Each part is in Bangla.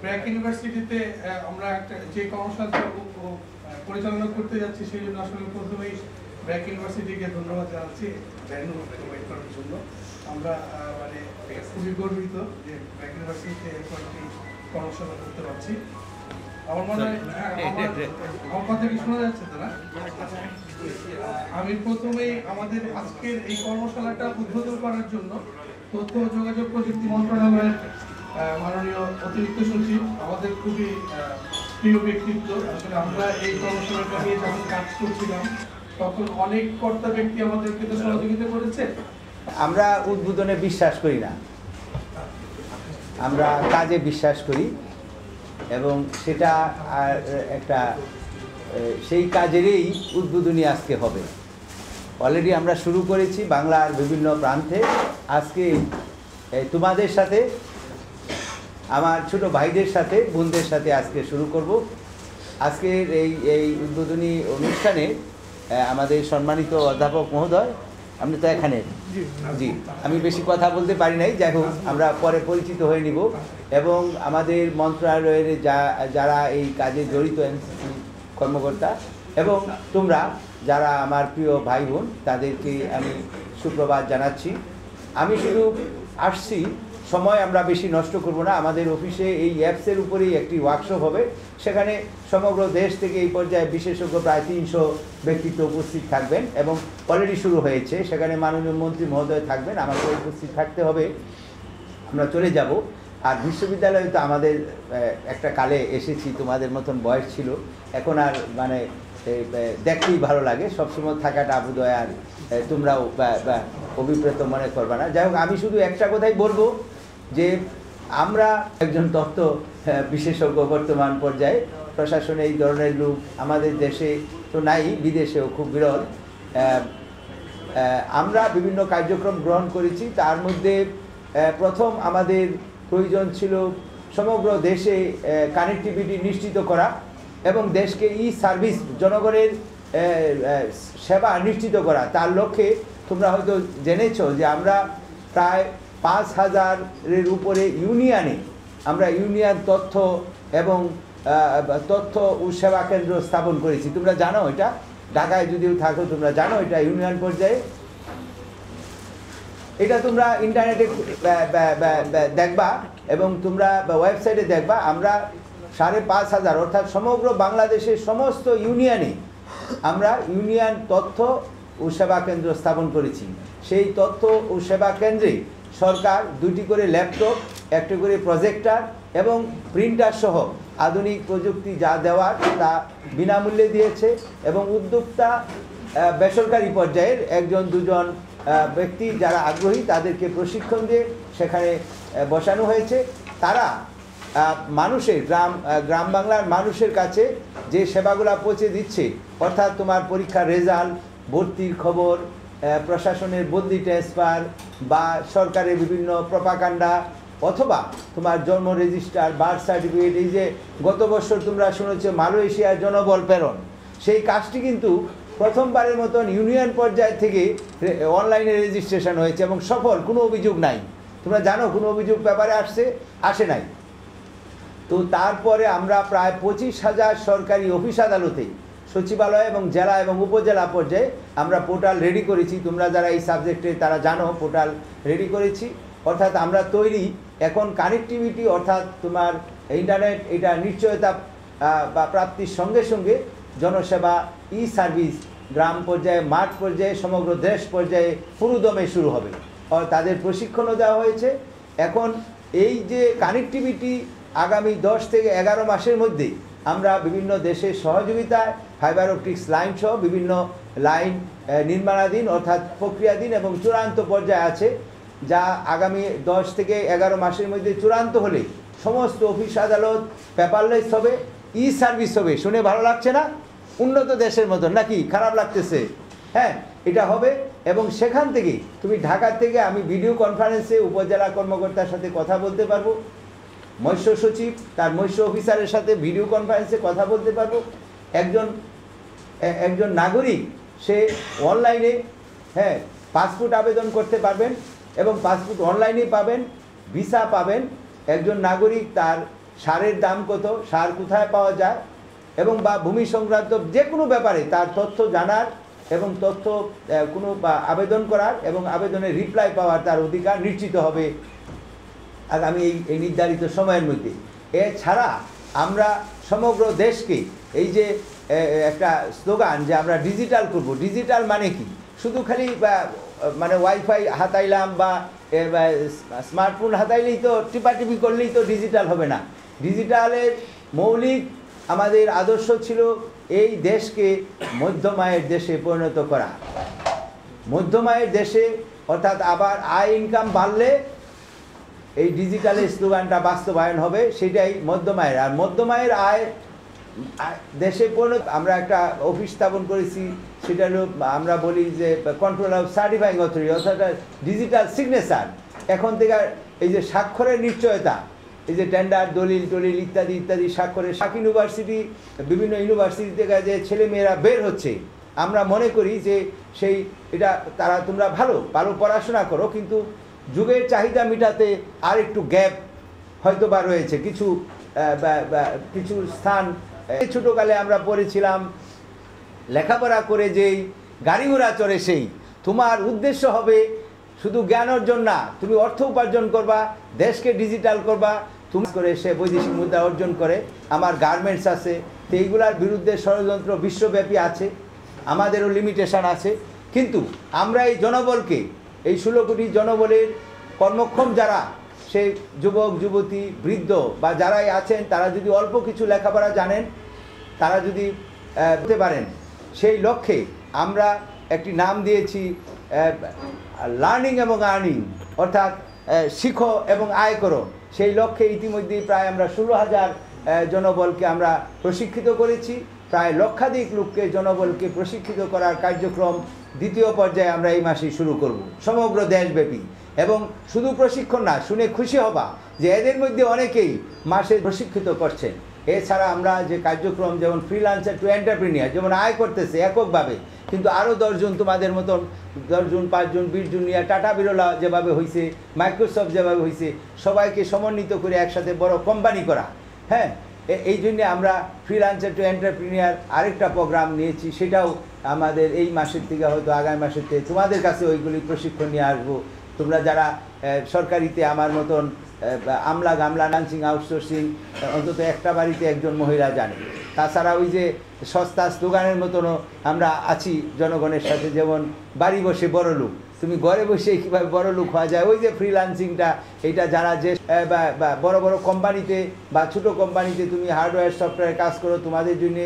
ব্র্যাক ইউনিভার্সিটিতে আমরা একটা যে কর্মশালা পরিচালনা করতে যাচ্ছি সেই জন্য আসলে প্রথমেই ব্র্যাক ইউনিভার্সিটিকে ধন্যবাদ জানাচ্ছি ভেন্যু প্রোভাইড করার জন্য। আমরা মানে খুবই গর্বিত যে ব্র্যাক ইউনিভার্সিটিতে এরকম একটি কর্মশালা করতে পারছি। আমার মনে হয় আমার কথা কি শোনা যাচ্ছে তো না? আমি প্রথমেই আমাদের আজকের এই কর্মশালাটা উদ্বোধন করার জন্য তথ্য ও যোগাযোগ প্রযুক্তি মন্ত্রণালয়ের মাননীয় অতিরিক্ত সচিব আমাদের খুবই প্রিয় ব্যক্তিত্ব। আসলে আমরা এই কর্মশালাটা নিয়ে যখন কাজ করছিলাম তখন অনেক কর্তা ব্যক্তি আমাদেরকে তো সহযোগিতা করেছে। আমরা উদ্বোধনে বিশ্বাস করি না, আমরা কাজে বিশ্বাস করি এবং সেটা একটা সেই কাজেরই উদ্বোধনী আজকে হবে। অলরেডি আমরা শুরু করেছি বাংলার বিভিন্ন প্রান্তে। আজকে তোমাদের সাথে, আমার ছোট ভাইদের সাথে, বোনদের সাথে আজকে শুরু করব। আজকের এই উদ্বোধনী অনুষ্ঠানে আমাদের সম্মানিত অধ্যাপক মহোদয়, আপনি তো এখানে, জি আমি বেশি কথা বলতে পারি নাই, যাই হোক আমরা পরে পরিচিত হয়ে নিব। এবং আমাদের মন্ত্রণালয়ের যারা এই কাজে জড়িত এনসিসি কর্মকর্তা এবং তোমরা যারা আমার প্রিয় ভাই বোন, তাদেরকে আমি সুপ্রভাত জানাচ্ছি। আমি শুধু আসছি, সময় আমরা বেশি নষ্ট করব না। আমাদের অফিসে এই অ্যাপসের উপরেই একটি ওয়ার্কশপ হবে, সেখানে সমগ্র দেশ থেকে এই পর্যায়ে বিশেষজ্ঞ প্রায় 300 ব্যক্তিত্ব উপস্থিত থাকবেন এবং অলরেডি শুরু হয়েছে। সেখানে মাননীয় মন্ত্রী মহোদয় থাকবেন, আমাকে উপস্থিত থাকতে হবে। আমরা চলে যাব। আর বিশ্ববিদ্যালয়ে তো আমাদের একটা কালে এসেছি, তোমাদের মতন বয়স ছিল, এখন আর মানে দেখতেই ভালো লাগে, সবসময় থাকাটা বোধহয় আর তোমরাও অভিপ্রেত মনে করবে না। যাই হোক, আমি শুধু একটা কথাই বলবো যে আমরা একজন তথ্য বিশেষজ্ঞ বর্তমান পর্যায়ে প্রশাসনে এই ধরনের লোক আমাদের দেশে তো নাই, বিদেশেও খুব বিরল। আমরা বিভিন্ন কার্যক্রম গ্রহণ করেছি, তার মধ্যে প্রথম আমাদের প্রয়োজন ছিল সমগ্র দেশে কানেক্টিভিটি নিশ্চিত করা এবং দেশকে সার্ভিস, জনগণের সেবা নিশ্চিত করা। তার লক্ষ্যে তোমরা হয়তো জেনেছো যে আমরা প্রায় 5000-এর উপরে ইউনিয়নে আমরা ইউনিয়ন তথ্য এবং তথ্য ও সেবা কেন্দ্র স্থাপন করেছি। তোমরা জানো এটা, ঢাকায় যদিও থাকো তোমরা জানো এটা ইউনিয়ন পর্যায়ে। এটা তোমরা ইন্টারনেটে দেখবা এবং তোমরা ওয়েবসাইটে দেখবা। আমরা 5500 অর্থাৎ সমগ্র বাংলাদেশের সমস্ত ইউনিয়নে আমরা ইউনিয়ন তথ্য ও সেবা কেন্দ্র স্থাপন করেছি। সেই তথ্য ও সেবা কেন্দ্রে সরকার 2টি করে ল্যাপটপ, 1টি করে প্রজেক্টর এবং প্রিন্টার সহ আধুনিক প্রযুক্তি যা দেওয়ার তা বিনামূল্যে দিয়েছে এবং উদ্যোক্তা বেসরকারি পর্যায়ের 1-2 ব্যক্তি যারা আগ্রহী তাদেরকে প্রশিক্ষণ দিয়ে সেখানে বসানো হয়েছে। তারা মানুষের গ্রাম বাংলার মানুষের কাছে যে সেবাগুলো পৌঁছে দিচ্ছে, অর্থাৎ তোমার পরীক্ষার রেজাল্ট, ভর্তির খবর, প্রশাসনের বদলি ট্রান্সফার বা সরকারের বিভিন্ন প্রপাগান্ডা, অথবা তোমার জন্ম রেজিস্টার, বার্থ সার্টিফিকেট, এই যে গত বছর তোমরা শুনেছো মালয়েশিয়ার জনবল প্রেরণ, সেই কাজটি কিন্তু প্রথমবারের মতন ইউনিয়ন পর্যায় থেকে অনলাইনে রেজিস্ট্রেশন হয়েছে এবং সফল, কোনো অভিযোগ নাই। তোমরা জানো কোনো অভিযোগ ব্যাপারে আসে নাই। তো তারপরে আমরা প্রায় 25,000 সরকারি অফিস আদালতে, সচিবালয় এবং জেলা এবং উপজেলা পর্যায়ে আমরা পোর্টাল রেডি করেছি। তোমরা যারা এই সাবজেক্টে তারা জানো পোর্টাল রেডি করেছি। অর্থাৎ আমরা তৈরি এখন কানেক্টিভিটি, অর্থাৎ তোমার ইন্টারনেট এটা নিশ্চয়তা বা প্রাপ্তির সঙ্গে সঙ্গে জনসেবা সার্ভিস গ্রাম পর্যায়ে, মাঠ পর্যায়ে, সমগ্র দেশ পর্যায়ে পুরোদমে শুরু হবে। আর তাদের প্রশিক্ষণও দেওয়া হয়েছে। এখন এই যে কানেক্টিভিটি আগামী 10 থেকে 11 মাসের মধ্যে আমরা বিভিন্ন দেশের সহযোগিতায় ফাইবার অপটিক্স লাইন সহ বিভিন্ন লাইন নির্মাণাধীন, অর্থাৎ প্রক্রিয়াধীন এবং চূড়ান্ত পর্যায়ে আছে, যা আগামী 10 থেকে 11 মাসের মধ্যে চূড়ান্ত হলে সমস্ত অফিস আদালত পেপারলেস হবে, সার্ভিস হবে। শুনে ভালো লাগছে না? উন্নত দেশের মতন নাকি? খারাপ লাগতেছে? হ্যাঁ, এটা হবে। এবং সেখান থেকে তুমি ঢাকা থেকে আমি ভিডিও কনফারেন্সে উপজেলা কর্মকর্তার সাথে কথা বলতে পারবো, মৎস্য সচিব তার মৎস্য অফিসারের সাথে ভিডিও কনফারেন্সে কথা বলতে পারবো। একজন নাগরিক সে অনলাইনে পাসপোর্ট আবেদন করতে পারবেন এবং পাসপোর্ট অনলাইনে পাবেন, ভিসা পাবেন। একজন নাগরিক তার সারের দাম কত, সার কোথায় পাওয়া যায়, এবং বা ভূমি সংক্রান্ত যে কোনো ব্যাপারে তার তথ্য জানার এবং তথ্য কোনো আবেদন করার এবং আবেদনের রিপ্লাই পাওয়ার তার অধিকার নিশ্চিত হবে আগামী এই নির্ধারিত সময়ের মধ্যে। এছাড়া আমরা সমগ্র দেশকে এই যে একটা স্লোগান যে আমরা ডিজিটাল করব, ডিজিটাল মানে কি? শুধু খালি মানে ওয়াইফাই হাতাইলাম বা স্মার্টফোন হাতাইলেই তো টিপাটিপি করলেই তো ডিজিটাল হবে না। ডিজিটালের মৌলিক আমাদের আদর্শ ছিল এই দেশকে মধ্যম আয়ের দেশে পরিণত করা। মধ্যম আয়ের দেশে অর্থাৎ আবার আয় ইনকাম বাড়লে এই ডিজিটালের স্লোগানটা বাস্তবায়ন হবে, সেটাই মধ্যম আয়ের। আর মধ্যম আয়ের আয় দেশে পরিণত আমরা একটা অফিস স্থাপন করেছি, সেটা হলো আমরা বলি যে কন্ট্রোল অফ সার্টিফাইং অথরিটি, অর্থাৎ ডিজিটাল সিগনেচার। এখন থেকে এই যে স্বাক্ষরের নিশ্চয়তা, এই যে টেন্ডার দলিল টলিল ইত্যাদি ইত্যাদি স্বাক্ষরের, ইউনিভার্সিটি বিভিন্ন ইউনিভার্সিটি থেকে যে ছেলেমেয়েরা বের হচ্ছে, আমরা মনে করি যে সেই এটা তোমরা ভালো পড়াশোনা করো, কিন্তু যুগের চাহিদা মেটাতে আর একটু গ্যাপ হয়তো বা রয়েছে কিছু স্থান। ছোটোকালে আমরা পড়েছিলাম লেখাপড়া করে যেই গাড়ি ঘোড়া চড়ে সেই, তোমার উদ্দেশ্য হবে শুধু জ্ঞান অর্জন না, তুমি অর্থ উপার্জন করবা, দেশকে ডিজিটাল করবা। তুমি করে সে বৈদেশিক মুদ্রা অর্জন করে, আমার গার্মেন্টস আছে, তো এইগুলার বিরুদ্ধে ষড়যন্ত্র বিশ্বব্যাপী আছে, আমাদেরও লিমিটেশন আছে। কিন্তু আমরা এই জনবলকে, এই 16 কোটি জনবলের কর্মক্ষম যারা, সেই যুবক যুবতী বৃদ্ধ বা যারাই আছেন, তারা যদি অল্প কিছু লেখাপড়া জানেন, তারা যদি হতে পারেন, সেই লক্ষ্যে আমরা একটি নাম দিয়েছি লার্নিং এবং আর্নিং, অর্থাৎ শিখো এবং আয় করো। সেই লক্ষ্যে ইতিমধ্যেই প্রায় আমরা 16,000 জনবলকে আমরা প্রশিক্ষিত করেছি। প্রায় লক্ষাধিক লোককে জনবলকে প্রশিক্ষিত করার কার্যক্রম দ্বিতীয় পর্যায়ে আমরা এই মাসেই শুরু করব সমগ্র দেশব্যাপী। এবং শুধু প্রশিক্ষণ না, শুনে খুশি হবা যে এদের মধ্যে অনেকেই মাসে প্রশিক্ষিত করছেন। এছাড়া আমরা যে কার্যক্রম, যেমন ফ্রিল্যান্সার টু এন্টারপ্রেনিয়ার, যেমন আয় করতেছে এককভাবে, কিন্তু আরও 10 জন তোমাদের মতন 10 জন 5 জন 20 জন নিয়ে টাটা বিরলা যেভাবে হয়েছে, মাইক্রোসফট যেভাবে হয়েছে, সবাইকে সমন্বিত করে একসাথে বড় কোম্পানি করা। হ্যাঁ, এই জন্যে আমরা ফ্রিল্যান্সার টু এন্টারপ্রেনিয়ার আরেকটা প্রোগ্রাম নিয়েছি, সেটাও আমাদের এই মাসের থেকে হয়তো আগামী মাসের থেকে তোমাদের কাছে ওইগুলি প্রশিক্ষণ নিয়ে আসবো। তোমরা যারা সরকারিতে আমার মতন আমলা গামলা নার্সিং আউটসোর্সিং অন্তত একটা বাড়িতে একজন মহিলা জানে। তাছাড়া ওই যে সস্তা স্লোগানের মতনও আমরা আছি জনগণের সাথে, যেমন বাড়ি বসে বড় লোক, তুমি ঘরে বসে কীভাবে বড় লোক হওয়া যায়, ওই যে ফ্রিল্যান্সিংটা, এটা যারা যে বড় বড় কোম্পানিতে বা ছোটো কোম্পানিতে তুমি হার্ডওয়্যার সফটওয়্যার কাজ করো, তোমাদের জন্যে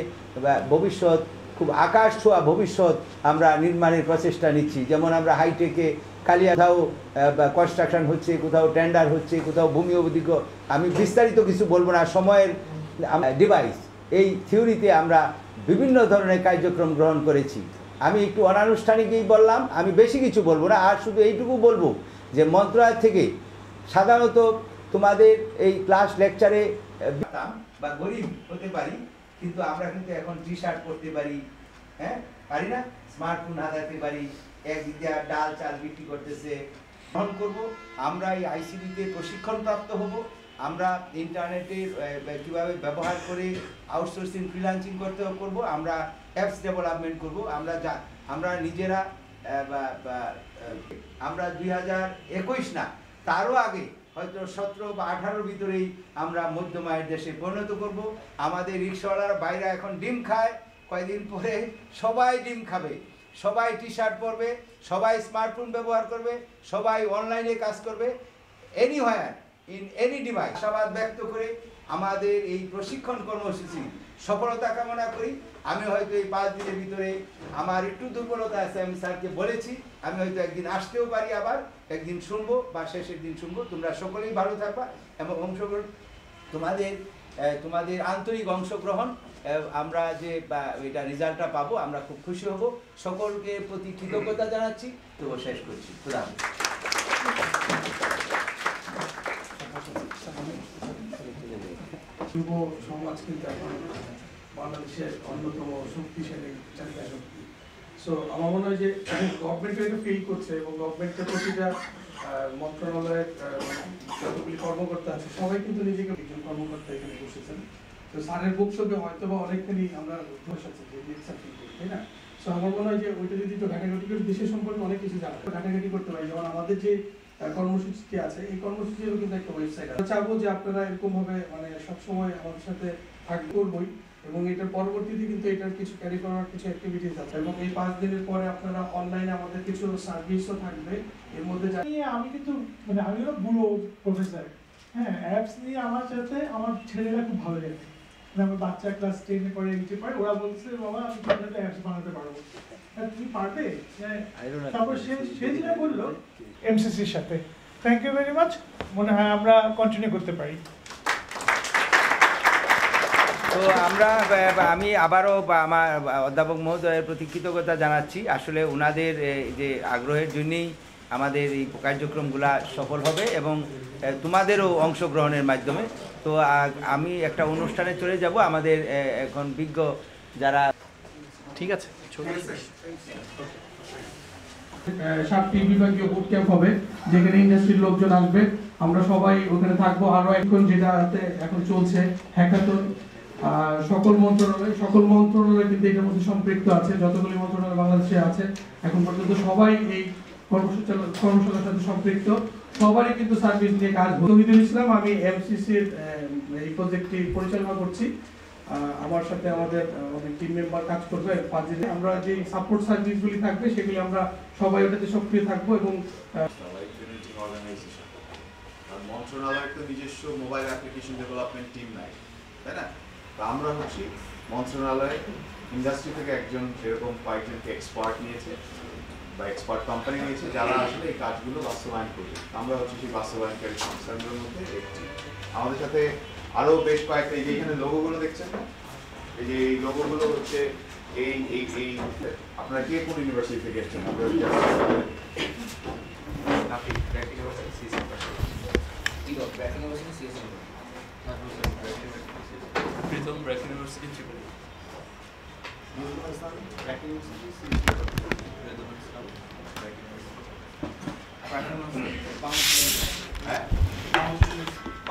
ভবিষ্যৎ খুব আকাশ ছোঁয়া ভবিষ্যৎ আমরা নির্মাণের প্রচেষ্টা নিচ্ছি। যেমন আমরা হাইটেকে কালিয়া কোথাও কনস্ট্রাকশন হচ্ছে, কোথাও টেন্ডার হচ্ছে, কোথাও ভূমি অধিক, আমি বিস্তারিত কিছু বলবো না, সময়ের ডিভাইস, এই থিওরিতে আমরা বিভিন্ন ধরনের কার্যক্রম গ্রহণ করেছি। আমি একটু অনানুষ্ঠানিকই বললাম, আমি বেশি কিছু বলবো না। আর শুধু এইটুকু বলবো যে মন্ত্রণালয় থেকে সাধারণত তোমাদের এই ক্লাস লেকচারে বা গরিব হতে পারি, কিন্তু আমরা কিন্তু এখন টি-শার্ট পরতে পারি, হ্যাঁ পারি না, স্মার্টফোন হাতাতে পারি, একদিক দিয়ে ডাল চাল বিক্রি করতেছে। গ্রহণ করব, আমরা এই আইসিডিতে প্রশিক্ষণপ্রাপ্ত হব, আমরা ইন্টারনেটের কীভাবে ব্যবহার করে আউটসোর্সিং ফ্রিল্যান্সিং করব, আমরা অ্যাপস ডেভেলপমেন্ট করব। আমরা নিজেরা আমরা 2021 না, তারও আগে হয়তো 17 বা 18 ভিতরেই আমরা মধ্যম আয়ের দেশে পরিণত করব। আমাদের রিক্সাওয়ালার বাইরে এখন ডিম খায়, কয়েকদিন পরে সবাই ডিম খাবে, সবাই টি-শার্ট পরবে, সবাই স্মার্টফোন ব্যবহার করবে, সবাই অনলাইনে কাজ করবে, এনিহোয়ার ইন এনি ডিভাইস। আশাবাদ ব্যক্ত করে আমাদের এই প্রশিক্ষণ কর্মসূচি সফলতা কামনা করি। আমি হয়তো এই 5 দিনের ভিতরে আমার একটু দুর্বলতা আছে, আমি স্যারকে বলেছি, আমি হয়তো একদিন আসতেও পারি, আবার একদিন শুনবো বা শেষের দিন শুনবো। তোমরা সকলেই ভালো থাকবা এবং অংশগ্রহণ, তোমাদের আন্তরিক অংশগ্রহণ, আমরা যে এটা রেজাল্টটা পাবো আমরা খুব খুশি হব। সকলকে প্রতি কৃতজ্ঞতা জানাচ্ছি। তো শেষ করছি। যুব সমাজ কিন্তু এখন বাংলাদেশের অন্যতম শক্তিশালী চালিকা শক্তি। সো আমার মনে হয় যে গভর্নমেন্ট এটা ফিল করছে এবং গভর্নমেন্টের প্রতিটা মন্ত্রণালয়ের যতগুলি কর্মকর্তা আছে সবাই কিন্তু নিজেকে কর্মকর্তা এখানে বসেছেন। তো স্যারের বক্তব্যে হয়তো বা অনেকখানি আমরা বসেছি যে তাই না? সো আমার মনে হয় যে ওইটা যদি একটু ঘাটাঘাটি করে দেশের সম্পর্কে অনেক কিছু জানা ঘাটাঘাটি করতে পারি, যেমন আমাদের যে কর্মসূচিটি আছে এই কর্মসূচিরও কিন্তু একটা ওয়েবসাইট আছে। চাবো যে আপনারা এরকম ভাবে মানে সবসময় আমাদের সাথে করবই, এবং এটার পরবর্তীতে কিন্তু এটার কিছু ক্যারি করার কিছু অ্যাক্টিভিটিস আছে, এবং এই 5 দিনের পরে আপনারা অনলাইনে আমাদের কিছু সার্ভিসও থাকবে এর মধ্যে। আমি কিন্তু মানে আমি হলো বুড়ো প্রফেসর, হ্যাঁ অ্যাপস নিয়ে আমার সাথে আমার ছেলেরা খুব ভালো লাগে, মানে আমার বাচ্চা ক্লাস 10 এ পড়ে নিচে পড়ে, ওরা বলছে বাবা আমি তোমাদের অ্যাপস বানাতে পারবো, তুমি পারবে? তারপর সে যেটা বললো এমসিসির সাথে, থ্যাংক ইউ ভেরি মাচ, মনে হয় আমরা কন্টিনিউ করতে পারি। তো আমি আবারও আমার অধ্যাপক মহোদয়ের প্রতি কৃতজ্ঞতা জানাচ্ছি। আসলে ওনাদের যে আগ্রহের জন্যেই আমাদের এই কার্যক্রমগুলা সফল হবে এবং তোমাদেরও অংশগ্রহণের মাধ্যমে। তো আমি একটা অনুষ্ঠানে চলে যাব, আমাদের এখন বিজ্ঞ যারা। ঠিক আছে, 7টি বিভাগীয় বুট ক্যাম্প হবে যেখানে ইন্ডাস্ট্রির লোকজন আসবে, আমরা সবাই ওখানে থাকবো। আরো এখন যেটাতে এখন চলছে হ্যাকাথন, সকল মন্ত্রণালয় কিন্তু এটার মধ্যে সম্পৃক্ত আছে, যতগুলি মন্ত্রণালয় বাংলাদেশে আছে এখন পর্যন্ত সবাই এই কর্মশালার সাথে সম্পৃক্ত, সবারই কিন্তু সার্ভিস নিয়ে কাজ। তৌহিদুল ইসলাম, আমি এমসিসির এই প্রজেক্টটি পরিচালনা করছি। আমার সাথে আমাদের অনেক টিম মেম্বার কাজ করবে 5 দিনে। আমরা যে সাপোর্ট সার্ভিসগুলি থাকবে সেগুলি আমরা সবাই ওটাতে সক্রিয় থাকবো। এবং মন্ত্রণালয়ের তো নিজস্ব মোবাইল অ্যাপ্লিকেশন ডেভেলপমেন্ট টিম নাই, তাই না? আমরা হচ্ছি মন্ত্রণালয়ে ইন্ডাস্ট্রি থেকে একজন এরকম কয়েকজনকে এক্সপার্ট নিয়েছে বা এক্সপার্ট কোম্পানি নিয়েছে যারা আসলে এই কাজগুলো বাস্তবায়ন করবে। আমরা হচ্ছে সেই বাস্তবায়নকারী সংস্থাগুলোর মধ্যে একটি। আমাদের সাথে আরও বেশ কয়েকটা, এই যে এখানে লোগোগুলো দেখছেন না, এই যে এই লোগোগুলো হচ্ছে এই এই এই আপনারা কে কোন ইউনিভার্সিটি থেকে এসেছেন? প্রীতম ব্র্যাক ইউনিভার্সিটি ত্রিপুরা।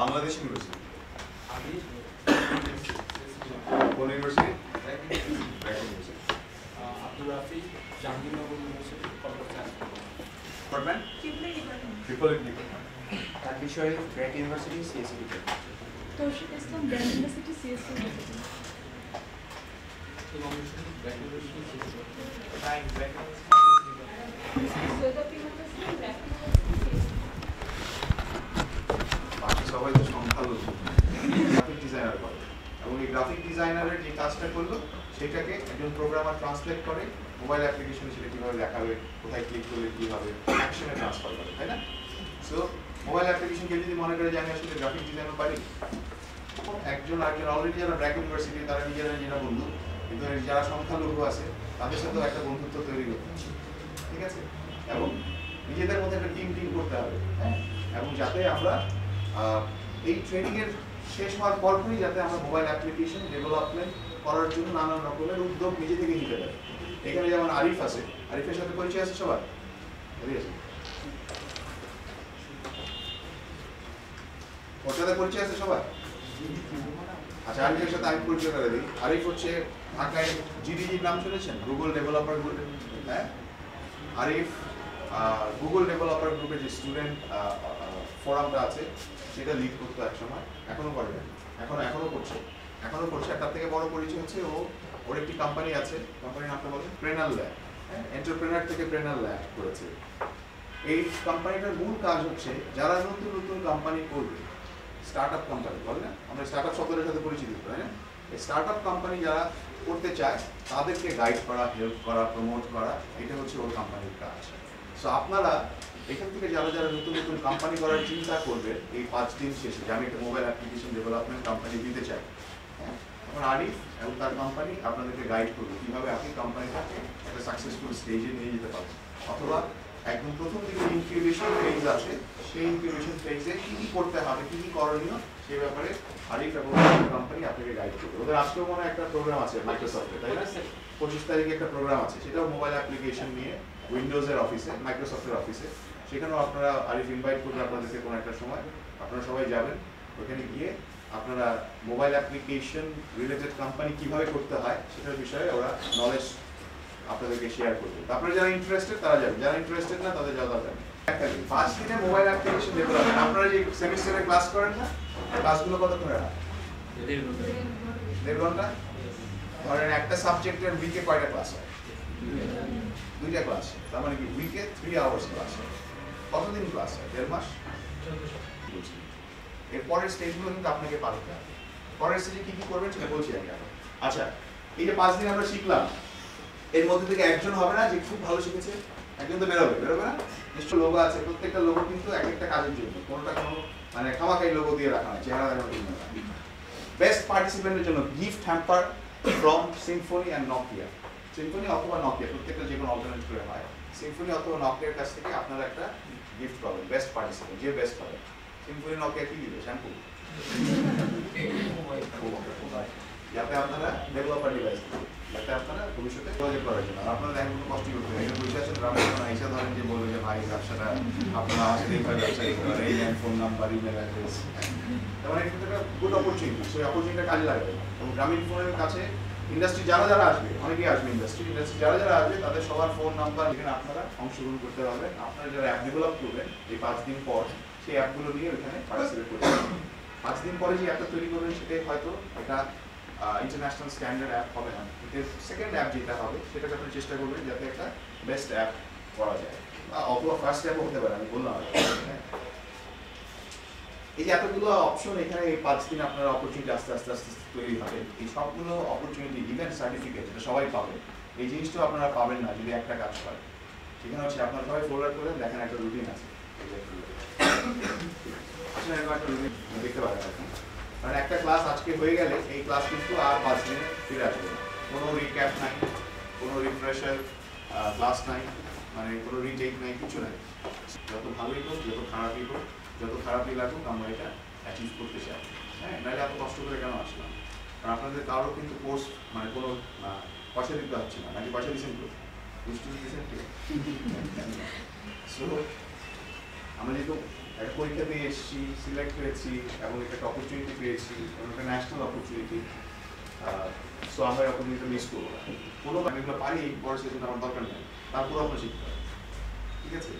বাংলাদেশ ইউনিভার্সিটি। কোন university? Abdul Rafi Jahangirnagar university, computer science department triple department. তার বিষয়ে BRAC university CSC department. Toushik Islam BRAC university CSC department. BRAC university বাকি সবাই তো সংখ্যালঘু। গ্রাফিক ডিজাইনার করে, এবং এই গ্রাফিক ডিজাইনারের যে কাজটা করলো সেটাকে একজন প্রোগ্রামার ট্রান্সলেট করে মোবাইল অ্যাপ্লিকেশনে সেটা কীভাবে দেখাবে, কোথায় ক্লিক করলে কীভাবে অ্যাকশনে ট্রান্সফার করে, তাই না? সো মোবাইল অ্যাপ্লিকেশন কেউ যদি মনে করে যে আমি আসলে গ্রাফিক ডিজাইনার পারি, একজন অলরেডি যারা ব্র্যাক ইউনিভার্সিটি তারা নিজেরা বন্ধু, কিন্তু যারা সংখ্যালঘু আছে তাদের সাথেও একটা বন্ধুত্ব তৈরি করতে হবে, ঠিক আছে? এবং নিজেদের মধ্যে একটা টিম করতে হবে, হ্যাঁ? এবং যাতে আমরা এই ট্রেনিংয়ের শেষ হওয়ার পরপরই যাতে আমরা মোবাইল অ্যাপ্লিকেশন ডেভেলপমেন্ট করার জন্য নানান রকমের উদ্যোগ নিজে থেকে নিতে পারি। এখানে যেমন আরিফ আছে, আরিফের সাথে পরিচয় আছে সবার? ওর সাথে পরিচয় আছে সবার? আচ্ছা, আরিফের সাথে আমি পরিচয় করে দিই। আরিফ হচ্ছে ঢাকায় জিডিজির নাম শুনেছেন, গুগল ডেভেলপার গ্রুপ, হ্যাঁ? আরিফ গুগল ডেভেলপার গ্রুপের যে স্টুডেন্ট ফোরামটা আছে সেটা লিড করতো এক সময়, এখনো করে, এখনো করছে। তার থেকে বড় পরিচয় হচ্ছে ওর একটি কোম্পানি আছে, কোম্পানির নামটা বলে প্রেনাল ল্যাব, হ্যাঁ? এন্টারপ্রেনার থেকে প্রেনাল ল্যাব করেছে। এই কোম্পানিটার মূল কাজ হচ্ছে যারা নতুন কোম্পানি করবে, স্টার্ট আপ কোম্পানি বলে না, আমরা স্টার্ট আপ শব্দের সাথে পরিচিত, তাই না? এই স্টার্ট আপ কোম্পানি যারা করতে চায় তাদেরকে গাইড করা, হেল্প করা, প্রমোট করা, এটা হচ্ছে ওর কোম্পানির কাজ। সো আপনারা এখান থেকে যারা নতুন কোম্পানি করার চিন্তা করবে এই 5 দিন শেষে, যে আমি একটা মোবাইল অ্যাপ্লিকেশন ডেভেলপমেন্ট কোম্পানি দিতে চাই, হ্যাঁ, তখন আরিফ এবং তার কোম্পানি আপনাদেরকে গাইড করবে কীভাবে আপনি কোম্পানিটাকে একটা সাকসেসফুল স্টেজে নিয়ে যেতে পারবেন, অথবা একদম প্রথম দিকে ইনকিউবেশন ফেজ আছে, সেই ইনকিউবেশন ফেজে কী করতে হবে, কী করণীয়, সেই ব্যাপারে আরিফ এবং কোম্পানি আপনাকে গাইড করবে। ওদের আজকেও মনে একটা প্রোগ্রাম আছে মাইক্রোসফটে, তাই না? 25 তারিখে একটা প্রোগ্রাম আছে, সেটাও মোবাইল অ্যাপ্লিকেশন নিয়ে উইন্ডোজের অফিসে, মাইক্রোসফটের অফিসে। সেখানেও আপনারা আরিফ ইনভাইট করবে আপনাদেরকে কোনো একটা সময়, আপনারা সবাই যাবেন ওখানে গিয়ে আপনারা মোবাইল অ্যাপ্লিকেশন রিলেটেড কোম্পানি কিভাবে করতে হয় সেটার বিষয়ে ওরা নলেজ আপনাদেরকে শেয়ার করবে। তো আপনারা যারা ইন্টারেস্টেড তারা যাবেন, যারা ইন্টারেস্টেড না তাদের যাওয়া দরকার নেই। 5 দিনে মোবাইল অ্যাপ্লিকেশন ডেভেলপমেন্ট, আপনারা যে সেমিস্টারে ক্লাস করেন না, ক্লাসগুলো কতক্ষণ হয়? 1.5 ঘন্টা। ধরেন একটা সাবজেক্টের উইকে কয়টা ক্লাস হয়? 2টা ক্লাস। তার মানে কি উইকে 3 আওয়ার্স ক্লাস হয়। কতদিন ক্লাস হয়? 1.5 মাস। এর পরের স্টেজগুলো কিন্তু আপনাকে পাল্টে হবে। পরের স্টেজে কি কি করবেন সেটা বলছি আমি। আচ্ছা, এই যে 5 দিন আমরা শিখলাম, এর মধ্যে থেকে একজন হবে না যে খুব ভালো শিখেছে? একজন তো বেরোবে না? নিশ্চয় লোগো আছে, প্রত্যেকটা লোগো কিন্তু এক একটা কাজের জন্য, কোনোটা কোনো মানে খামাখাই লোগো দিয়ে রাখা হয়, চেহারা দেখানোর জন্য। বেস্ট পার্টিসিপেন্টের জন্য gift hamper from Symphony and Nokia. Symphony অথবা নকিয়া, প্রত্যেকটা যে কোনো অল্টারনেট করে হয়, সিম্ফনি অথবা নকিয়ার কাছ থেকে আপনারা একটা গিফট পাবেন। বেস্ট পার্টিসিপেন্ট যে বেস্ট হবে। সিম্ফনি নকিয়া কি দিবে? শ্যাম্পু। যাতে আপনারা ডেভেলপার ডিভাইস, যাতে আপনারা ভবিষ্যতে যোগাযোগ করার জন্য আপনারা দেখেন কোনো কষ্ট করতে হবে। বসে আছেন রামকৃষ্ণ আইসা ধরেন যে বলবে যে ভাই ব্যবসাটা আপনারা আসলে এইভাবে ব্যবসা করতে পারেন, এই নেন ফোন নাম্বার, ইমেল অ্যাড্রেস। তার মানে এটা একটা গুড অপরচুনিটি, সেই অপরচুনিটিটা কাজে লাগবে। এবং গ্রামীণ ফোনের কাছে ইন্ডাস্ট্রি যারা আসবে, অনেকেই আসবে ইন্ডাস্ট্রি যারা আসবে তাদের সবার ফোন নাম্বার এখানে আপনারা অংশগ্রহণ করতে পারবেন। আপনারা যারা অ্যাপ ডেভেলপ করবেন এই 5 দিন পর, সেই অ্যাপগুলো নিয়ে ওইখানে পার্টিসিপেট করতে পারবেন। 5 দিন পরে যে অ্যাপটা তৈরি করবেন সেটাই হয়তো একটা ইন্টারন্যাশনাল স্ট্যান্ডার্ড অ্যাপ হবে না, সেকেন্ড অ্যাপ যেটা হবে সেটাকে আপনি চেষ্টা করবেন যাতে একটা বেস্ট অ্যাপ করা যায়, অথবা ফার্স্ট অ্যাপও হতে পারে, আমি বললাম। এই যে এতগুলো অপশন এখানে এই 5 দিন আপনারা অপরচুনিটি আস্তে আস্তে তৈরি হবে। এই সবগুলো অপরচুনিটি ইভেন্ট সার্টিফিকেট যেটা সবাই পাবে, এই জিনিসটাও আপনারা পাবেন না যদি একটা কাজ করেন। সেখানে হচ্ছে আপনারা সবাই ফলোয়ার করে দেখেন একটা রুটিন আছে, দেখতে পারেন এখন। কারণ একটা ক্লাস আজকে হয়ে গেলে এই ক্লাস কিন্তু আর 5 দিনে ফিরে আসবে না। কোনো রিক্যাপ নাই, কোনো রিফ্রেশার ক্লাস নাই, মানে কোনো রিটেক নাই, কিছু নাই। যত ভালোই হোক, যত খারাপই লাগুক, আমরা এটা অ্যাচিভ করতে চাই। হ্যাঁ, নাহলে এত কষ্ট করে কেন আসলাম? কারণ আপনাদের কারো কিন্তু কোর্স মানে কোনো পয়সা দিতে হচ্ছে না, নাকি পয়সা দিচ্ছেন তো? দিচ্ছেন কি? সো আমরা যেহেতু একটা পরীক্ষা দিয়ে এসেছি, সিলেক্ট হয়েছি এবং একটা অপরচুনিটি পেয়েছি, এবং একটা ন্যাশনাল অপরচুনিটি, সো আমরা এই অপরচুনিটি মিস করবো না। কোনো এগুলো পারি বড় সেজন্য আমার দরকার নেই, তারপর আপনার শিখতে হবে। ঠিক আছে?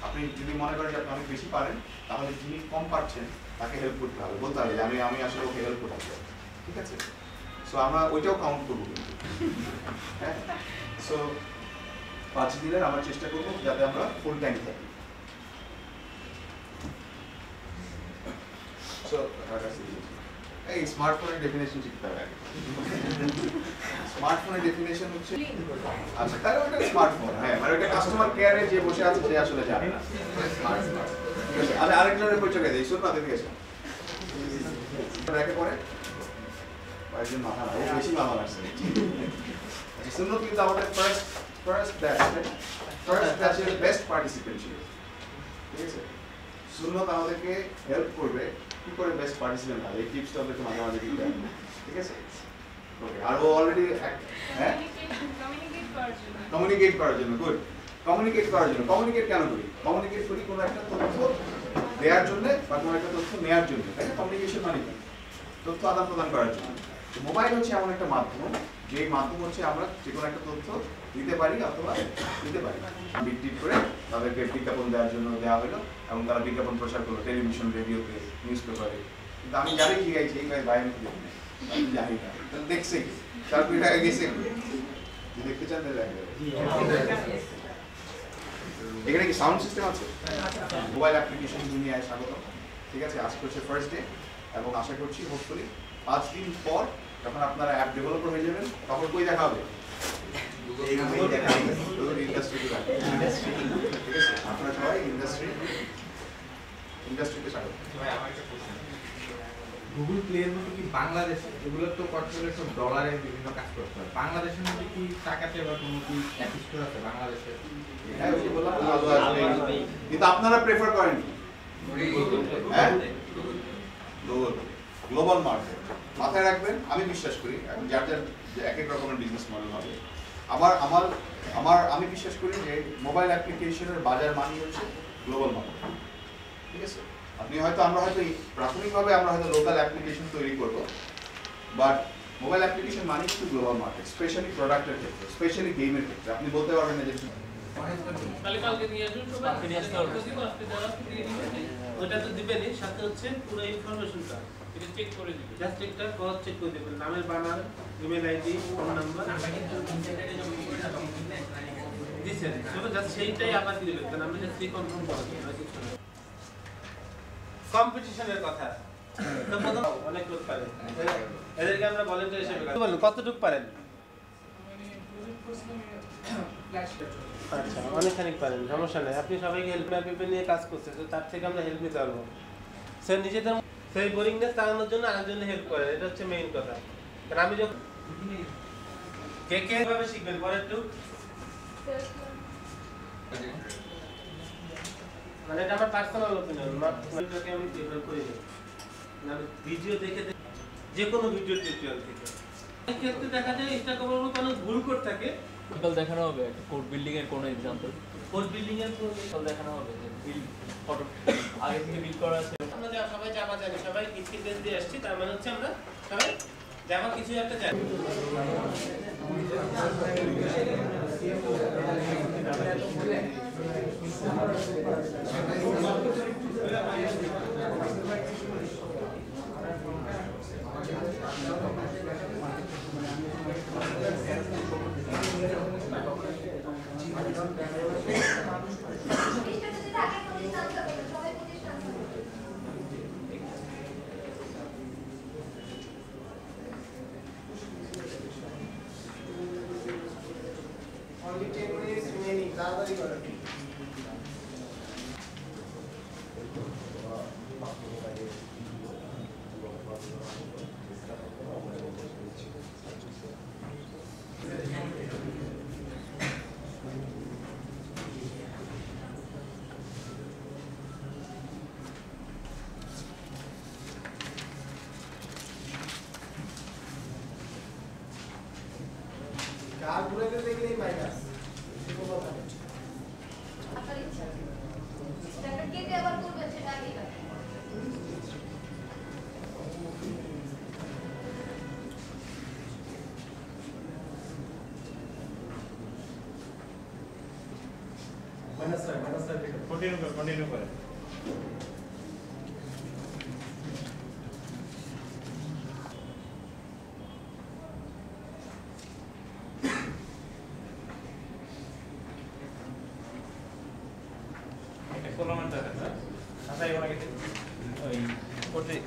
আপনি যদি মনে করেন যে আপনি অনেক বেশি পারেন, তাহলে যিনি কম পারছেন তাকে হেল্প করতে হবে, বলতে হবে যে আমি আসলে ওকে হেল্প করতে চাই। ঠিক আছে? সো আমরা ওইটাও কাউন্ট করবো কিন্তু। হ্যাঁ, সো 5 দিনের আমরা চেষ্টা করবো যাতে আমরা ফুল টাইম থাকি। সো এই স্মার্টফোনের ডেফিনেশন শিখতে হবে। স্মার্টফোনের ডেফিনেশন হচ্ছে, আচ্ছা তাহলে ওটা স্মার্টফোন, হ্যাঁ, মানে ওটা কাস্টমার কেয়ারে যে বসে আছে সে আসলে জানে না স্মার্টফোন। ঠিক আছে, আমি আরেকজনের পরিচয় দিই, শুনুন না, দেখে গেছেন দেখে পরে কয়েকজন মাথা না, ও বেশি মাথা লাগছে। আচ্ছা, শুনুন, কিন্তু আমাদের ফার্স্ট ব্যাচের বেস্ট পার্টিসিপেন্ট ছিল। ঠিক আছে, সুন্নত আমাদেরকে হেল্প করবে কি করে বেস্ট পার্টিসিপেন্ট হয়, এই টিপসটা আমাদেরকে মাঝে মাঝে দিতে হবে। ঠিক আছে, ওকে। আর ও অলরেডি হ্যাঁ কমিউনিকেট করার জন্য, গুড। কমিউনিকেট কেন করি? কমিউনিকেট করি কোনো একটা তথ্য দেওয়ার জন্য বা কোনো একটা তথ্য নেওয়ার জন্য, তাই না? কমিউনিকেশন মানে কি? তথ্য আদান প্রদান করার জন্য। মোবাইল হচ্ছে এমন একটা মাধ্যম, যেই মাধ্যম হচ্ছে আমরা যে কোনো একটা তথ্য দিতে পারি অথবা দিতে পারি না। ভিত্তি করে তাদেরকে বিজ্ঞাপন দেওয়ার জন্য দেওয়া হলো এবং তারা বিজ্ঞাপন প্রচার করলো টেলিভিশন, রেডিওতে, নিউজ পেপারে। কিন্তু আমি জানি কি গাইছি, এই গাই বাইরে আমি জানি না, দেখছে কি 4 টাকা গেছে, দেখতে চান এখানে কি সাউন্ড সিস্টেম আছে? মোবাইল অ্যাপ্লিকেশন দুনিয়ায় স্বাগত। ঠিক আছে, আজকে হচ্ছে ফার্স্ট ডে এবং আশা করছি হোপফুলি 5 দিন পর যখন আপনারা অ্যাপ ডেভেলপার হয়ে যাবেন তখন কই দেখা হবে? ইন্ডাস্ট্রিতে। ঠিক আছে, আপনারা সবাই ইন্ডাস্ট্রিতে স্বাগত। গুগল প্লে এর মধ্যে কি বাংলাদেশে এগুলো তো কর্পোরেট সব ডলারে বিভিন্ন কাজ করতে হয়, বাংলাদেশের মধ্যে কি টাকাতে বা কোনো কি অ্যাপিস্টোর আছে বাংলাদেশে? হ্যাঁ, ওই বললাম কিন্তু আপনারা প্রেফার করেন কি? হ্যাঁ, গ্লোবাল মার্কেট মাথায় রাখবেন। আমি বিশ্বাস করি এখন যার এক এক রকমের বিজনেস মডেল হবে। আমি বিশ্বাস করি যে মোবাইল অ্যাপ্লিকেশনের বাজার মানি হচ্ছে গ্লোবাল মার্কেট। ঠিক আছে, আমরা হয়তো প্রাথমিকভাবে আমরা হয়তো লোকাল অ্যাপ্লিকেশন তৈরি করব, বাট মোবাইল অ্যাপ্লিকেশন মানে কিন্তু গ্লোবাল মার্কেট, স্পেশালি প্রোডাক্টের ক্ষেত্রে, স্পেশালি গেমের ক্ষেত্রে। আপনি বলতে পারবেন না যে তাহলে কালকে নিয়ে আসুন সবাই, আজকে নিয়ে আসতে হবে, আজকে দেওয়া আছে দিয়ে দিবেন। ওটা তো দিবেনই, সাথে হচ্ছে পুরো ইনফরমেশনটা এটা চেক করে দিবেন, জাস্ট একটা ক্রস চেক করে দিবেন, নামের বানান, ইমেল আইডি, ফোন নাম্বার। আমরা কিন্তু ইন্টারনেটে যখন দিছেন শুধু জাস্ট সেইটাই আবার দিবেন, কারণ আমরা জাস্ট কনফার্ম করে দিই। কম্পিটিশনের কথা তো প্রথম অনেক লোক পারে, এদেরকে আমরা ভলান্টিয়ার হিসেবে কাজ বলুন, কতটুকু পারেন? আচ্ছা, অনেকখানি পারেন, সমস্যা নেই। আপনি সবাইকে হেল্প ম্যাপ নিয়ে কাজ করছেন, তো তার থেকে আমরা হেল্প নিতে পারবো। স্যার নিজেদের সেই বোরিংনেস তাড়ানোর জন্য আরেকজনের হেল্প করেন, এটা হচ্ছে মেইন কথা। কারণ আমি যখন কে কে ভাবে শিখবেন পরে একটু মানে এটা আমার পার্সোনাল ওপিনিয়ন, মাত্রকে আমি প্রিফার করি না, আমি ভিডিও দেখে যে কোনো ভিডিও টিউটোরিয়াল থেকে। এই ক্ষেত্রে দেখা যায় ইনস্টাগ্রামে কোনো ভুল করে থাকে, এক্সাম্পল দেখানো হবে, একটা কোড বিল্ডিং এর কোনো এক্সাম্পল, কোড বিল্ডিং এর কোনো এক্সাম্পল দেখানো হবে যে বিল্ড ফটো আগে থেকে বিল্ড করা আছে। আমরা যা সবাই জাভা জানি, সবাই এক্সপেরিয়েন্স দিয়ে আসছি, তার মানে হচ্ছে আমরা সবাই জাভা কিছু একটা জানি। কন্টিনিউ করে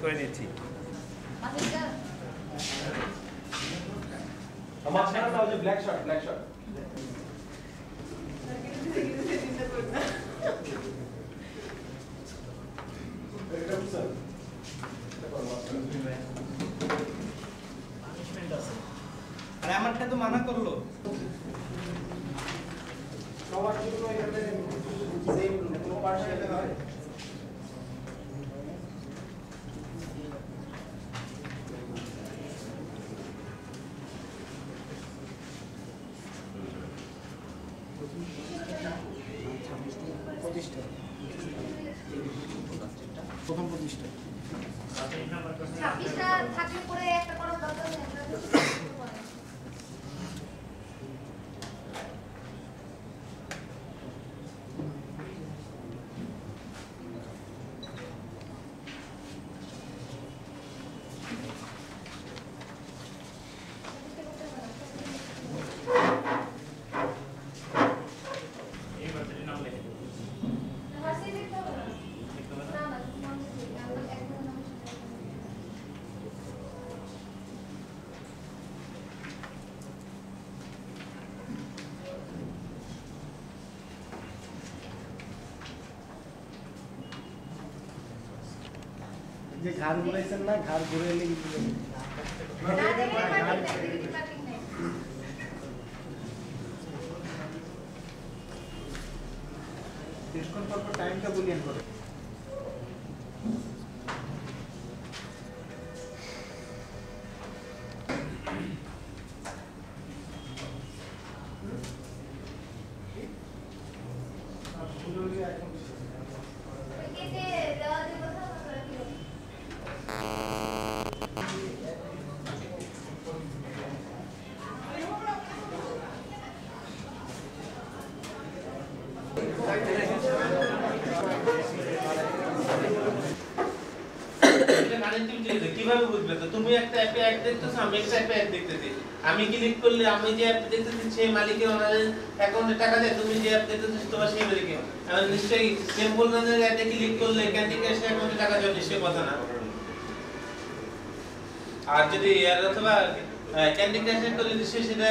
করে দিচ্ছি। আমার ছাড়া যে ব্ল্যাক শট আরে আমারটা তো মানা করলো সবার জন্য এখানে সেম কোনো পার্সেন্ট হয়। প্রথম প্রতিষ্ঠা 26টা থাকলে পরে একটা করার দরকার নেই। যে ঘাড় ঘুরাইছেন না, ঘাড় ঘুরে এলে কিন্তু কিছুক্ষণ পর টাইমটা বুলিয়ান করে। কেটে দেওয়া যে কথা ঢুকবে তো তুমি একটা অ্যাপে অ্যাড দেখতেছো আমি একটা অ্যাপে অ্যাড দেখতেছি আমি ক্লিক করলে আমি যে অ্যাপ দেখতেছি সেই মালিকের ওনার অ্যাকাউন্টে টাকা যায় তুমি যে অ্যাপ দেখতেছো তোমার সেই মালিকের আর নিশ্চয়ই টেম্পল রানের অ্যাপে ক্লিক করলে ক্যান্ডি ক্রাশ অ্যাকাউন্টে টাকা যায় নিশ্চয়ই কথা না আর যদি এর অথবা ক্যান্ডি ক্রাশের করলে নিশ্চয়ই সেটা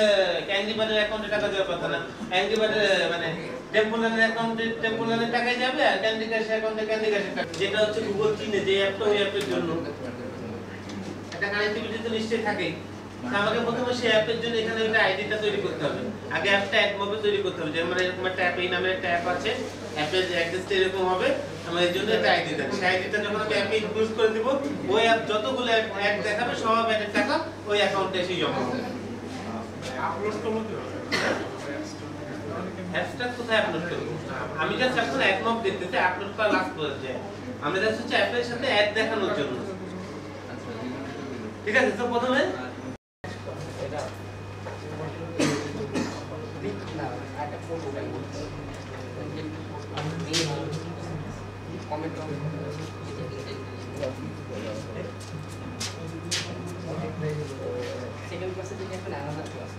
ক্যান্ডি বারের অ্যাকাউন্টে টাকা যাওয়ার কথা না ক্যান্ডি বারের মানে টেম্পল রানের অ্যাকাউন্টে টেম্পল রানের টাকাই যাবে আর ক্যান্ডি ক্রাশ অ্যাকাউন্টে ক্যান্ডি ক্রাশের টাকা যেটা হচ্ছে গুগল চিনে যে অ্যাপটা ওই অ্যাপের জন্য একটা কানেক্টিভিটি তো নিশ্চয়ই থাকেই আমাকে প্রথমে সেই অ্যাপের জন্য এখানে একটা আইডিটা তৈরি করতে হবে আগে অ্যাপটা অ্যাডমবে তৈরি করতে হবে যেমন এরকম একটা অ্যাপ এই নামে একটা অ্যাপ আছে অ্যাপের অ্যাড্রেসটা এরকম হবে আমার এর জন্য একটা আইডি দেন সেই আইডিটা যখন আমি অ্যাপে ইনপুট করে দিব ওই অ্যাপ যতগুলো অ্যাড দেখাবে সব অ্যাডের টাকা ওই অ্যাকাউন্টে এসে জমা হবে আপলোড করব অ্যাপটা কোথায় আপলোড করব আমি জাস্ট এখন অ্যাডমব দেখতেছি আপলোড করা লাস্ট পর্যায়ে আমরা জাস্ট হচ্ছে অ্যাপের সাথে অ্যাড দেখানোর জন্য ঠিক আছে তো প্রথমে সেকেন্ড ক্লাসে থেকে এখন আলাদা ক্লাস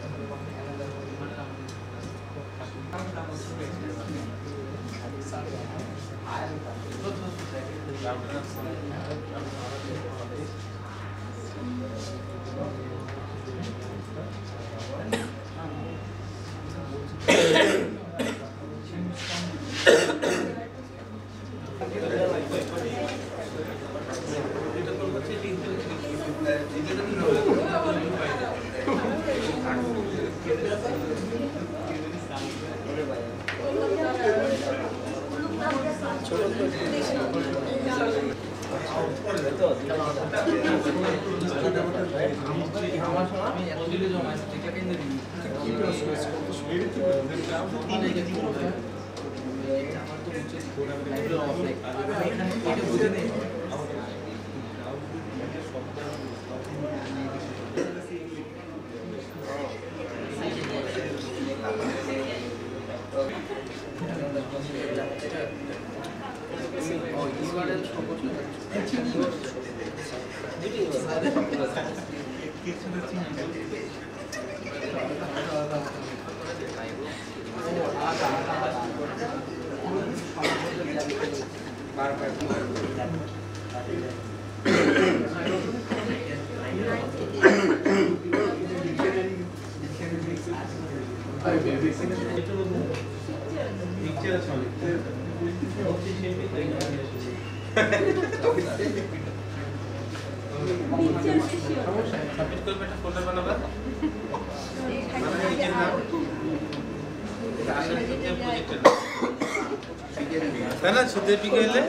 তাই না সুদের বিকেলে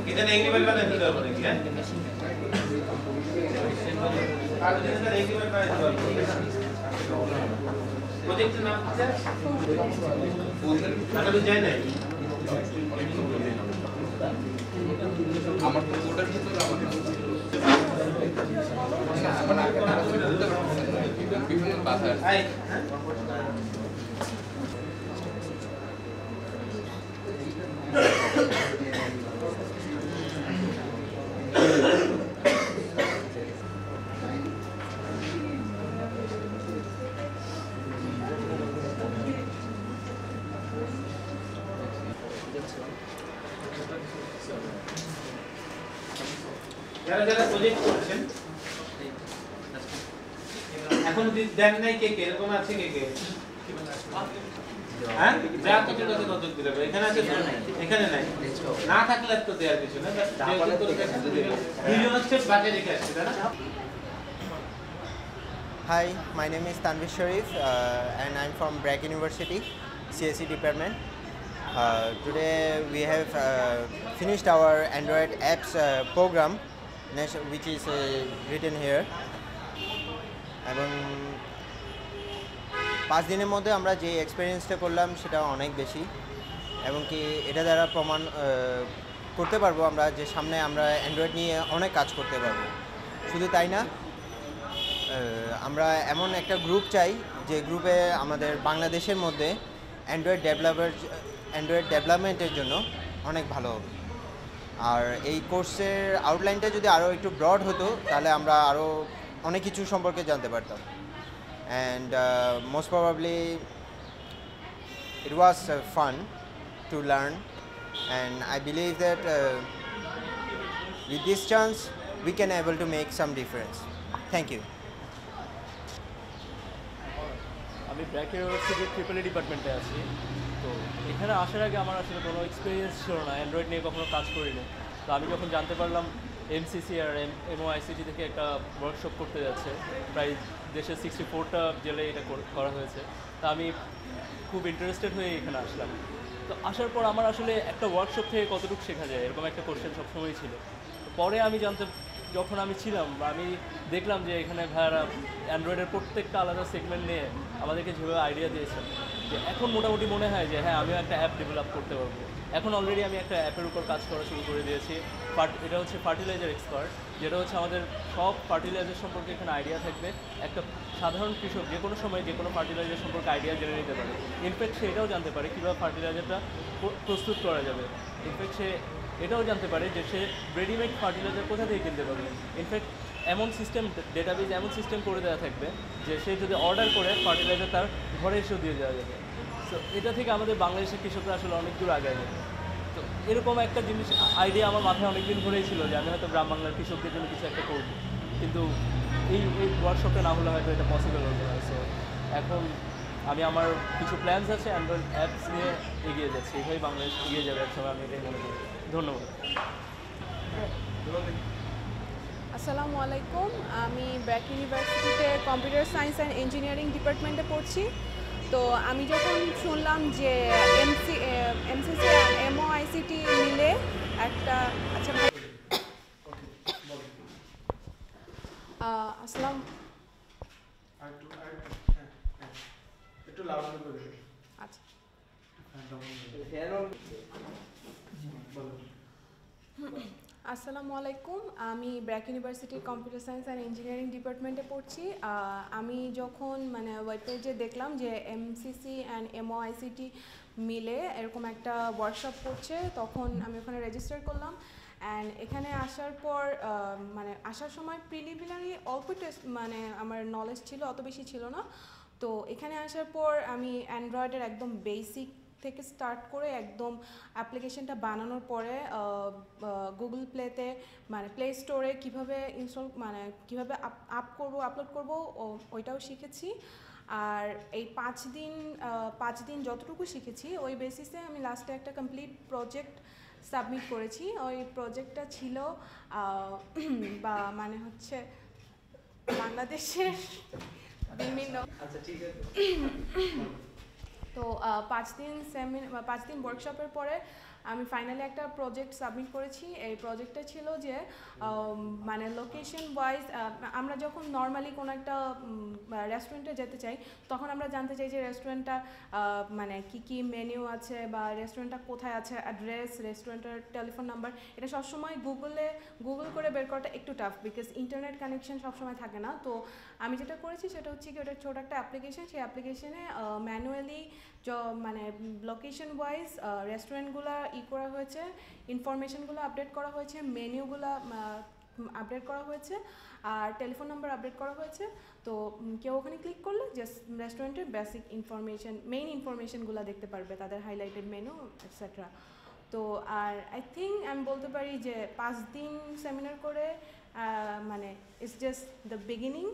এখানে এগ্রিমেন্ট বানাই দিতে হবে নাকি হ্যাঁ আর যেটা এগ্রিমেন্ট বানাই দিতে হবে প্রজেক্টের নাম কি আমি জানি না আমার তো ওটার ভিতরে বিভিন্ন বাধা যারা যারা প্রজেক্ট করছেন এখন দেন নাই কে কে এরকম আছে কে কে হ্যাঁ যা তো ঠিক আছে নজর দিলে এখানে আছে এখানে নাই না থাকলে তো দেওয়ার কিছু না দুইজন হচ্ছে বাজে রেখে আসছে তাই না Hi, my name is Tanvir Sharif and I'm from Bragg University, CSE department. Today we have finished our Android apps program which is written here. এবং 5 দিনের মধ্যে আমরা যে এক্সপেরিয়েন্সটা করলাম সেটা অনেক বেশি এবং কি এটা দ্বারা প্রমাণ করতে পারবো আমরা যে সামনে আমরা অ্যান্ড্রয়েড নিয়ে অনেক কাজ করতে পারবো শুধু তাই না আমরা এমন একটা গ্রুপ চাই যে গ্রুপে আমাদের বাংলাদেশের মধ্যে অ্যান্ড্রয়েড ডেভেলপমেন্টের জন্য অনেক ভালো হবে আর এই কোর্সের আউটলাইনটা যদি আরও একটু ব্রড হতো তাহলে আমরা আরও অনেক কিছু সম্পর্কে জানতে পারতাম। And most probably it was fun to learn, and I believe that with this chance we can able to make some difference. Thank you. আমি ব্র্যাক ইউনিভার্সিটির ট্রিপল ডিপার্টমেন্টে আছি। তো এখানে আসার আগে আমার আসলে কোনো এক্সপিরিয়েন্স ছিল না, অ্যান্ড্রয়েড নিয়ে কখনো কাজ করিনি। তো আমি যখন জানতে পারলাম এমসিসি আর এমওআইসিটি থেকে একটা ওয়ার্কশপ করতে যাচ্ছে, প্রায় দেশের 64টা জেলে এটা করা হয়েছে, তা আমি খুব ইন্টারেস্টেড হয়ে এখানে আসলাম। তো আসার পর আমার আসলে একটা ওয়ার্কশপ থেকে কতটুকু শেখা যায় এরকম একটা কোশ্চেন সবসময়ই ছিল। পরে আমি যখন আমি ছিলাম আমি দেখলাম যে এখানে ভাইয়ারা অ্যান্ড্রয়েডের প্রত্যেকটা আলাদা সেগমেন্ট নিয়ে আমাদেরকে যেভাবে আইডিয়া দিয়েছেন, যে এখন মোটামুটি মনে হয় যে হ্যাঁ আমিও একটা অ্যাপ ডেভেলপ করতে পারবো। এখন অলরেডি আমি একটা অ্যাপের উপর কাজ করা শুরু করে দিয়েছি। এটা হচ্ছে ফার্টিলাইজার এক্সপার্ট, যেটা হচ্ছে আমাদের সব ফার্টিলাইজার সম্পর্কে এখানে আইডিয়া থাকবে। একটা সাধারণ কৃষক যে কোনো সময় যে কোনো ফার্টিলাইজার সম্পর্কে আইডিয়া জেনে নিতে পারে। ইনফ্যাক্ট সে এটাও জানতে পারে কীভাবে ফার্টিলাইজারটা প্রস্তুত করা যাবে। ইনফ্যাক্ট সে এটাও জানতে পারে যে সে রেডিমেড ফার্টিলাইজার কোথা থেকে কিনতে পারবে। ইনফ্যাক্ট এমন সিস্টেম, ডেটাবেজ এমন সিস্টেম করে দেওয়া থাকবে যে সে যদি অর্ডার করে ফার্টিলাইজার তার ঘরে এসেও দিয়ে দেওয়া যাবে। সো এটা থেকে আমাদের বাংলাদেশের কৃষকরা আসলে অনেক দূর আগে যাবে। তো এরকম একটা জিনিস আইডিয়া আমার মাথায় অনেকদিন ধরেই ছিল যে আমি হয়তো গ্রাম বাংলার কৃষকদের জন্য কিছু একটা করব, কিন্তু এই ওয়ার্কশপটা না হলে হয়তো এটা পসিবল হতো না। সো এখন আমি আমার কিছু প্ল্যানস আছে, অ্যান্ড্রয়েড অ্যাপস নিয়ে এগিয়ে যাচ্ছি। এইভাবেই বাংলাদেশ এগিয়ে যাবে একসময়, আমি এটাই মনে করি। ধন্যবাদ। আসসালামু আলাইকুম, আমি ব্র্যাক ইউনিভার্সিটিতে কম্পিউটার সায়েন্স অ্যান্ড ইঞ্জিনিয়ারিং ডিপার্টমেন্টে পড়ছি। তো আমি যখন শুনলাম যে এমসিসি এমওআইসিটি মিলে একটা আসসালাম আচ্ছা আসসালামু আলাইকুম, আমি ব্র্যাক ইউনিভার্সিটির কম্পিউটার সায়েন্স অ্যান্ড ইঞ্জিনিয়ারিং ডিপার্টমেন্টে পড়ছি। আমি যখন ওয়েব পেজে দেখলাম যে এমসিসি অ্যান্ড এমওআইসিটি মিলে এরকম একটা ওয়ার্কশপ করছে, তখন আমি ওখানে রেজিস্টার করলাম। অ্যান্ড এখানে আসার পর আসার সময় প্রিলিমিনারি অল্প টেস্ট আমার নলেজ ছিল, অত বেশি ছিল না। তো এখানে আসার পর আমি অ্যান্ড্রয়েডের একদম বেসিক থেকে স্টার্ট করে একদম অ্যাপ্লিকেশনটা বানানোর পরে গুগল প্লেতে প্লে স্টোরে কীভাবে ইনস্টল কীভাবে আপলোড করব ওইটাও শিখেছি। আর এই 5 দিন যতটুকু শিখেছি ওই বেসিসে আমি লাস্টে একটা কমপ্লিট প্রজেক্ট সাবমিট করেছি। ওই প্রজেক্টটা ছিল হচ্ছে বাংলাদেশের বিভিন্ন তো 5 দিন ওয়ার্কশপের পরে আমি ফাইনালি একটা প্রজেক্ট সাবমিট করেছি। এই প্রজেক্টটা ছিল যে লোকেশন ওয়াইজ আমরা যখন নর্মালি কোনো একটা রেস্টুরেন্টে যেতে চাই তখন আমরা জানতে চাই যে রেস্টুরেন্টটা কী মেনু আছে বা রেস্টুরেন্টটা কোথায় আছে, অ্যাড্রেস, রেস্টুরেন্টের টেলিফোন নাম্বার। এটা সবসময় গুগল করে বের করাটা একটু টাফ, বিকজ ইন্টারনেট কানেকশন সবসময় থাকে না। তো আমি যেটা করেছি সেটা হচ্ছে কি, ওটা ছোটো একটা অ্যাপ্লিকেশন, সেই অ্যাপ্লিকেশনে ম্যানুয়ালি লোকেশন ওয়াইজ রেস্টুরেন্টগুলো করা হয়েছে, ইনফরমেশনগুলো আপডেট করা হয়েছে, মেনুগুলো আপডেট করা হয়েছে, আর টেলিফোন নাম্বার আপডেট করা হয়েছে। তো কেউ ওখানে ক্লিক করলে জাস্ট রেস্টুরেন্টের বেসিক ইনফরমেশন, মেইন ইনফরমেশনগুলো দেখতে পারবে, তাদের হাইলাইটেড মেনু এটসেট্রা। তো আর আই থিঙ্ক আমি বলতে পারি যে 5 দিন সেমিনার করে it's just the beginning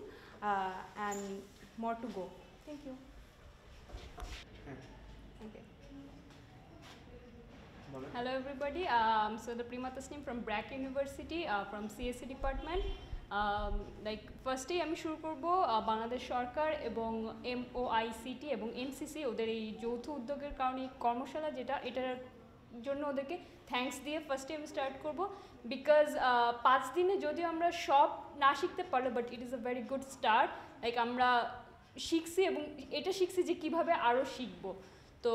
and more to go. Thank you. Hello everybody, so the Prima Tasneem from BRAC University from CSE department. ফার্স্টেই আমি শুরু করব বাংলাদেশ সরকার এবং MOICT এবং MCC ওদের এই যৌথ উদ্যোগের কারণে কর্মশালা যেটা, এটার জন্য ওদেরকে থ্যাঙ্কস দিয়ে ফার্স্টে আমি স্টার্ট করব। বিকজ 5 দিনে যদিও আমরা সব না শিখতে পারলো, but it is a very good start. আমরা শিখছি এবং এটা শিখছি যে কীভাবে আরও শিখবো। তো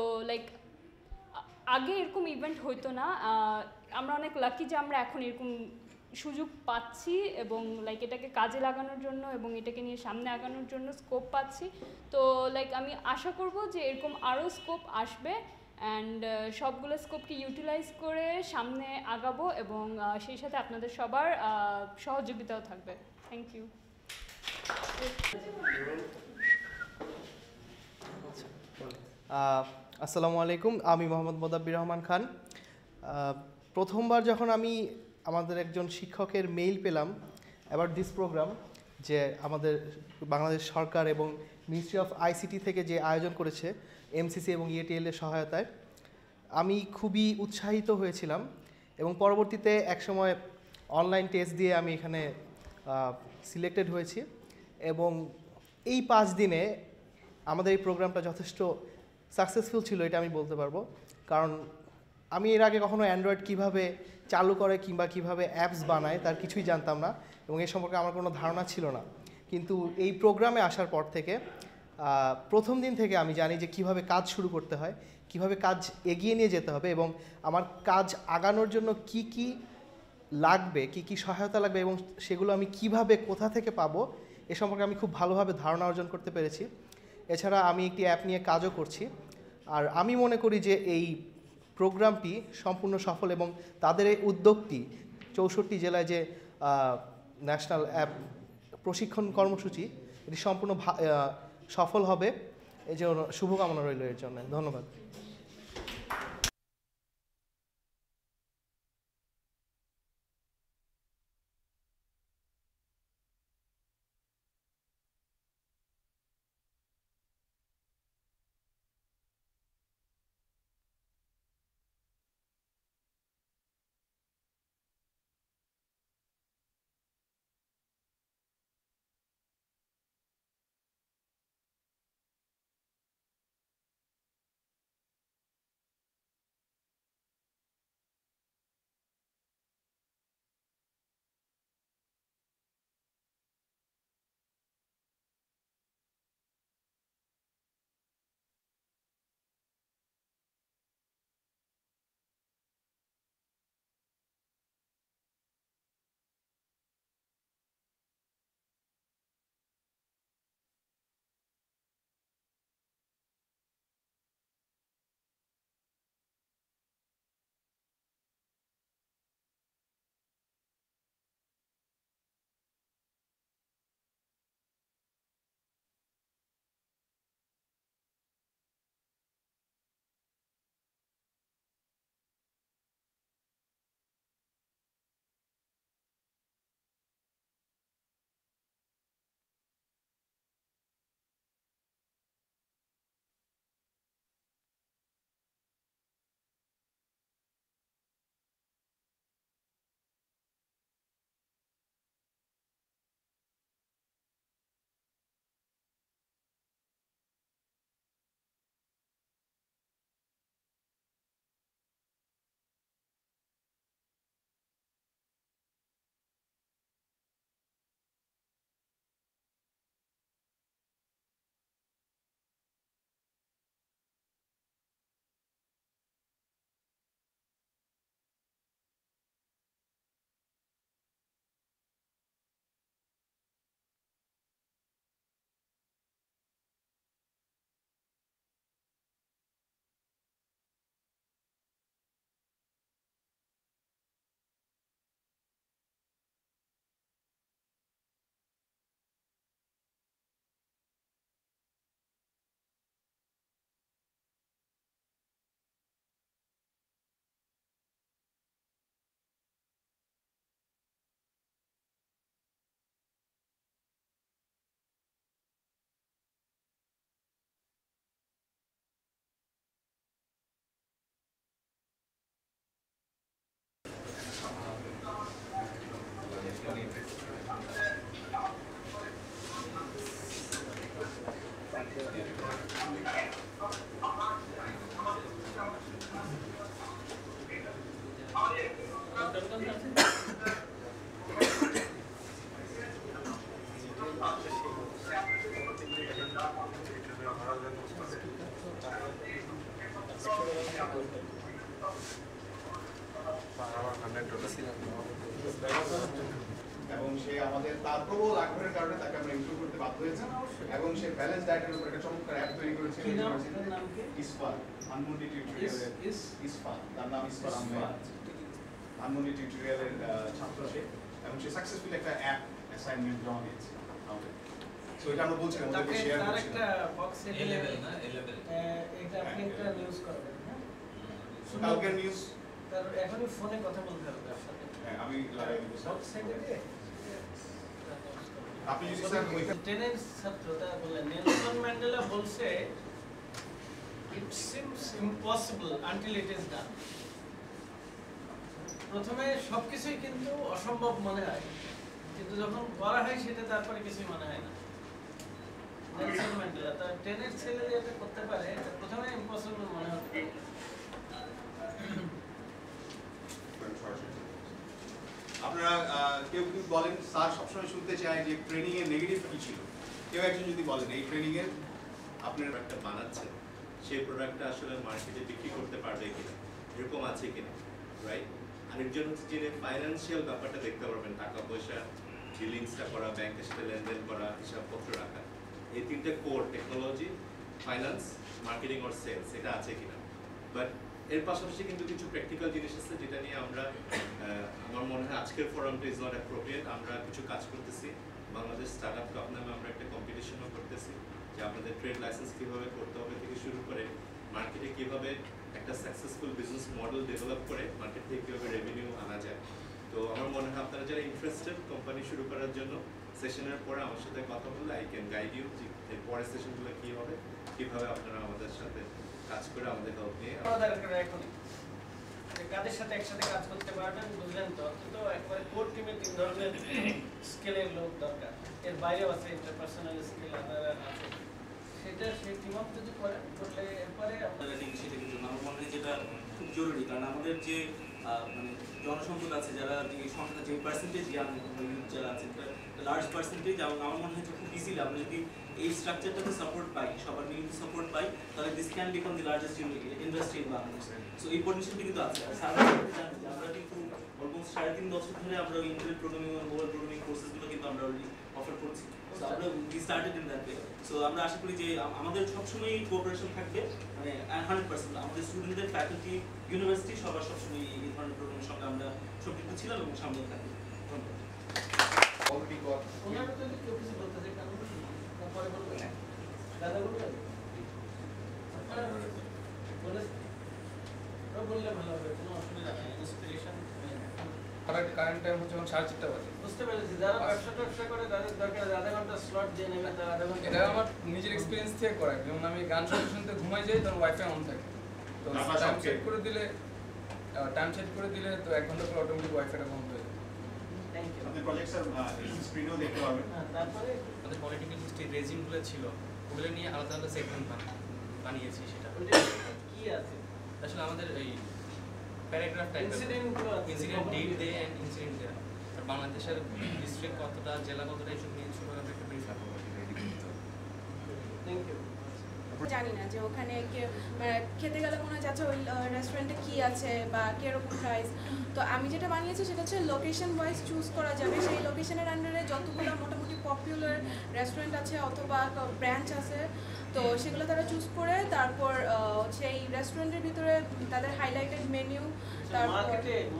আগে এরকম ইভেন্ট হইতো না, আমরা অনেক লাকি যে আমরা এখন এরকম সুযোগ পাচ্ছি এবং এটাকে কাজে লাগানোর জন্য এবং এটাকে নিয়ে সামনে আগানোর জন্য স্কোপ পাচ্ছি। তো আমি আশা করব যে এরকম আরও স্কোপ আসবে অ্যান্ড সবগুলো স্কোপকে ইউটিলাইজ করে সামনে আগাবো এবং সেই সাথে আপনাদের সবার সহযোগিতাও থাকবে। Thank you. আসসালামু আলাইকুম, আমি মোহাম্মদ মোদাব্বির রহমান খান। প্রথমবার যখন আমি আমাদের একজন শিক্ষকের মেইল পেলাম অ্যাবাউট দিস প্রোগ্রাম, যে আমাদের বাংলাদেশ সরকার এবং মিনিস্ট্রি অফ আইসিটি থেকে যে আয়োজন করেছে এমসিসি এবং ইএটিএল এর সহায়তায়, আমি খুবই উৎসাহিত হয়েছিলাম এবং পরবর্তীতে একসময় অনলাইন টেস্ট দিয়ে আমি এখানে সিলেক্টেড হয়েছি এবং এই 5 দিনে আমাদের এই প্রোগ্রামটা যথেষ্ট সাকসেসফুল ছিল, এটা আমি বলতে পারবো। কারণ আমি এর আগে কখনো অ্যান্ড্রয়েড কিভাবে চালু করে কিংবা কিভাবে অ্যাপস বানায় তার কিছুই জানতাম না এবং এই সম্পর্কে আমার কোনো ধারণা ছিল না। কিন্তু এই প্রোগ্রামে আসার পর থেকে প্রথম দিন থেকে আমি জানি যে কিভাবে কাজ শুরু করতে হয়, কিভাবে কাজ এগিয়ে নিয়ে যেতে হবে এবং আমার কাজ আগানোর জন্য কি কি লাগবে, কি কি সহায়তা লাগবে এবং সেগুলো আমি কিভাবে কোথা থেকে পাবো এ সম্পর্কে আমি খুব ভালোভাবে ধারণা অর্জন করতে পেরেছি। এছাড়া আমি একটি অ্যাপ নিয়ে কাজও করছি, আর আমি মনে করি যে এই প্রোগ্রামটি সম্পূর্ণ সফল এবং তাদের এই উদ্যোগটি 64 জেলায় যে ন্যাশনাল অ্যাপ প্রশিক্ষণ কর্মসূচি, এটি সম্পূর্ণ সফল হবে। এই জন্য শুভকামনা রইল এর জন্য। ধন্যবাদ। এবং সে আমাদের তার প্রবল আগ্রহের কারণে তাকে আমরা ইনক্লুড করতে বাধ্য হয়েছি এবং সে ব্যালেন্স ডায়েটের উপর একটা চমৎকার অ্যাপ তৈরি করেছে ইসফার ধানমন্ডি টিউটোরিয়ালের ইসফার তার নাম ইসফার আহমেদ ধানমন্ডি টিউটোরিয়ালের ছাত্র সে এবং সে সাকসেসফুলি একটা অ্যাপ অ্যাসাইনমেন্ট জমা দিয়েছে আমাদের সো এটা আমরা বলছিলাম ওদেরকে শেয়ার করছি একটা বক্সে এ লেভেল না এ লেভেল এটা আপনি একটা নিউজ করবেন হ্যাঁ কালকের নিউজ তার এখনই ফোনে কথা বলতে হবে আপনার সাথে হ্যাঁ আমি লাগাই দিব বক্সে দিয়ে আপনি যদি স্যার টেনেন্স ছাত্রটা বললেন নেলসন ম্যান্ডেলা বলছে it seems impossible until it is done প্রথমে সবকিছুই কিন্তু অসম্ভব মনে হয় কিন্তু যখন করা হয় সেটা তারপরে কিছুই মনে হয় না নেলসন ম্যান্ডেলা তার টেনের ছেলে যেটা করতে পারে এটা প্রথমে ইম্পসিবল মনে হতো আপনারা কেউ কেউ বলেন স্যার সবসময় শুনতে চায় যে ট্রেনিং এর নেগেটিভ কি ছিল কেউ একজন যদি বলেন এই ট্রেনিং এর আপনার একটা বানাচ্ছেন সেই প্রোডাক্টটা আসলে মার্কেটে বিক্রি করতে পারবে কিনা এরকম আছে কিনা রাইট আরেকজন হচ্ছে যে ফাইন্যান্সিয়াল ব্যাপারটা দেখতে পারবেন টাকা পয়সা ডিলিংসটা করা ব্যাংকের সাথে লেনদেন করা হিসাবপত্র রাখা এই তিনটে core technology finance marketing or sales এটা আছে কিনা বাট এর পাশাপাশি কিন্তু কিছু প্র্যাকটিক্যাল জিনিস আছে যেটা নিয়ে আমরা আমার মনে হয় আজকের ফোরামটা ইজ নট অ্যাপ্রোপ্রিয়েট আমরা কিছু কাজ করতেছি বাংলাদেশ স্টার্টআপ কাপ নামে আমরা একটা কম্পিটিশনও করতেছি যে আপনাদের ট্রেড লাইসেন্স কীভাবে করতে হবে থেকে শুরু করে মার্কেটে কীভাবে একটা সাকসেসফুল বিজনেস মডেল ডেভেলপ করে মার্কেট থেকে কীভাবে রেভিনিউ আনা যায় তো আমার মনে হয় আপনারা যারা ইন্টারেস্টেড কোম্পানি শুরু করার জন্য সেশনের পরে আমার সাথে কথা বললে আই ক্যান গাইড ইউ যে এর পরের সেশনগুলো কী হবে কীভাবে আপনারা আমাদের সাথে কাজ করে আমাদের হেল্প নিয়ে কাদের সাথে একসাথে কাজ করতে পারবেন বুঝলেন তো কিন্তু একবারে কোর টিমে 3 ধরনের স্কেলের লোক দরকার এর বাইরেও আছে ইন্টারপার্সোনাল স্কিল আপনারা আছে সেটা সেই টিম আপ যদি করলে এরপরে আপনারা সেটা কিন্তু আমার মনে হয় যেটা খুব জরুরি কারণ আমাদের যে মানে জনসংখ্যা আছে যারা যে সংখ্যা যে পার্সেন্টেজ ইয়াং ইউথ যারা আছে লার্জ পার্সেন্টেজ আমার মনে হয় খুব ইজিলি আমরা যদি এই স্ট্রাকচারটাতে সাপোর্ট পাই সবার মিলে সাপোর্ট পাই তাহলে this can become the largest industry in Bangladesh so এই পটেনশিয়াল কিন্তু আছে আমরা কিন্তু অলমোস্ট 3.5 বছর ধরে আমরা ইন্টারনেট প্রোগ্রামিং এবং মোবাইল প্রোগ্রামিং কোর্সেসগুলো কিন্তু আমরা অলরেডি অফার করছি সো আমরা we started in that way so আমরা আশা করি যে আমাদের সবসময় কোঅপারেশন থাকবে মানে 100% আমাদের স্টুডেন্টদের ফ্যাকাল্টি ইউনিভার্সিটি সবার সবসময় এই ধরনের প্রোগ্রামের সঙ্গে আমরা সম্পৃক্ত ছিলাম এবং সামনেও থাকবো ধন্যবাদ ওনারা যদি কেউ কিছু বলতে চায় কেন পরে বলবেন দাদা বলবেন বললে ভালো হবে কোনো অসুবিধা নেই ইন্সপিরেশন কারেন্ট টাইম হচ্ছে 4:30 বাজে বুঝতে পেরেছি যারা ব্যবসা করে তাদের দরকার আধা ঘন্টা স্লট দিয়ে নেবেন তারা আধা ঘন্টা এটা আমার নিজের এক্সপেরিয়েন্স থেকে করা যেমন আমি গান শুনতে শুনতে ঘুমাই যাই তখন ওয়াইফাই অন থাকে তো টাইম সেট করে দিলে তো 1 ঘন্টা পর অটোমেটিক ওয়াইফাইটা বন্ধ হয়ে যায় থ্যাংক ইউ আমাদের প্রজেক্ট স্যার স্ক্রিনেও দেখতে পারবেন তারপরে আমাদের পলিটিক্যাল হিস্ট্রি রেজিমগুলো ছিল ওগুলো নিয়ে আলাদা আলাদা সেগমেন্ট বানিয়েছি সেটা কি আছে আসলে আমাদের এই paragraph type incident date day and incident day আর বাংলাদেশের ডিস্ট্রিক্ট কতটা জেলা কতটা এইসব নিয়ে ছোটখাটো একটা ব্রিফ রাখবো থ্যাংক ইউ জানি না যে ওখানে খেতে গেলে মনে যাচ্ছে ওই রেস্টুরেন্টে কি আছে বা কিরকম প্রাইস তো আমি যেটা বানিয়েছি সেটা হচ্ছে লোকেশন ওয়াইজ চুজ করা যাবে সেই লোকেশনের আন্ডারে যতগুলো মোটামুটি পপুলার রেস্টুরেন্ট আছে অথবা ব্রাঞ্চ আছে তো সেগুলো তারা চুজ করে তারপর সেই রেস্টুরেন্টের ভিতরে তাদের হাইলাইটেড মেনু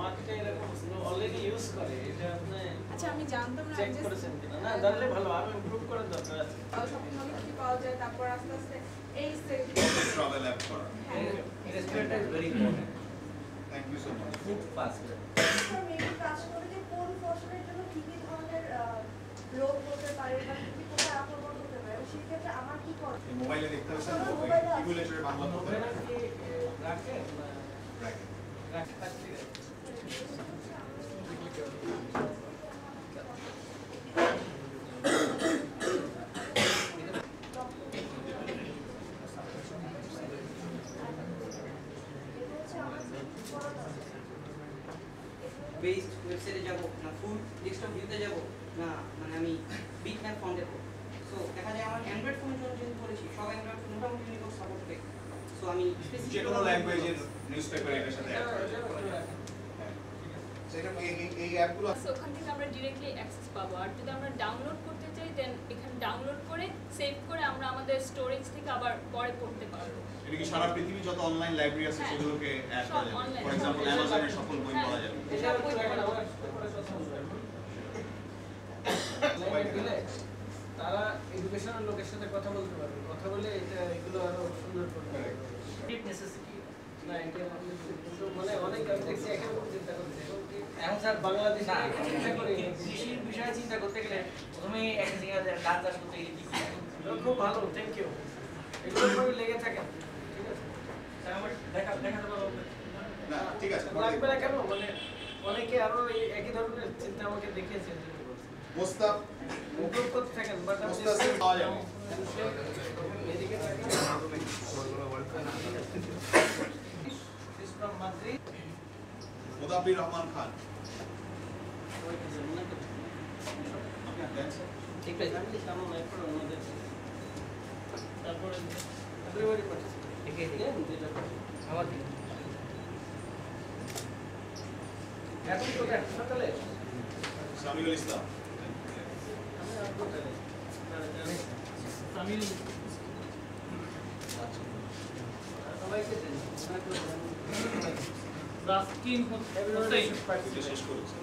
মার্কেটে এরকম অলরেডি ইউজ করে এটা আপনি আচ্ছা আমি জানতাম না চেক করেছেন কিনা না জানলে ভালো আরো ইমপ্রুভ করার দরকার আছে শপিং মলে কি পাওয়া যায় তারপর আস্তে আস্তে এই ট্রাভেল অ্যাপ করা রেস্টুরেন্টটা is very important thank you so much food fast menu কাজ করে যে কোন ফসলের জন্য কি কি ধরনের রোগ হতে পারে বা কি কোথায় আক্রমণ হতে পারে সেই ক্ষেত্রে আমার কি করতে হবে মোবাইলে দেখতে পাচ্ছেন ইমুলেটরের বাংলা করতে মোবাইলে কি রাখে রাখে বেসড ওয়েবসাইটে যাব না ফুল ডেস্কটপ ভিউতে যাব না মানে আমি বিগ ম্যাপ ফন্টে করব সো দেখা যায় আমার অ্যান্ড্রয়েড ফোনের জন্য যেহেতু বলেছি সব অ্যান্ড্রয়েড ফোন মোটামুটি ইউনিকোড সাপোর্ট করে সো আমি যে কোনো ল্যাঙ্গুয়েজের নিউজপেপার এর সাথে অ্যাড করা যাবে এই অ্যাপগুলো সো ওখান থেকে আমরা ডিরেক্টলি অ্যাক্সেস পাবো। আর যদি আমরা ডাউনলোড করতে চাই দেন এখানে ডাউনলোড করে সেভ করে আমরা আমাদের স্টোরেজ থেকে আবার পরে পড়তে পারবো। এটা কি সারা পৃথিবী যত অনলাইন লাইব্রেরি আছে সেগুলোকে অ্যাড করা যাবে? ফর এক্সাম্পল অ্যামাজনের সকল বই পাওয়া যাবে। তারা এডুকেশনাল লোকের সাথে কথা বলতে পারবে, কথা বলে এটা এগুলো আরো সুন্দর করতে পারবে। না এটা মানে অনেক আমি দেখছি একরকম চিন্তা করছে। এখন স্যার বাংলাদেশে চিন্তা করে কৃষির বিষয়ে চিন্তা করতে গেলে প্রথমে একটা জায়গায় ধান চাষ করতে গেলে খুব ভালো, থ্যাংক ইউ। এগুলো করে লেগে থাকেন, ঠিক আছে? আমার দেখাতে পারবো না, ঠিক আছে, লাগবে না কেন, মানে অনেকে আরো একই ধরনের চিন্তা আমাকে দেখিয়েছে। মোস্তাক মুকুব করতে থাকেন, বাট মোস্তাক পাওয়া যাবে। এদিকে থাকেন মুদাব্বির রহমান খান। ঠিক আছে, সামনে লাইভ করো আমাদের। তারপরে ফেব্রুয়ারি ঠিক আছে, যেটা আমাদের এখন কোথায় হাসপাতালে সামিউল ইসলাম। আমি হাসপাতালে সামিউল সবাইকে দেন রাস্কিন হোসেন শেষ করেছে।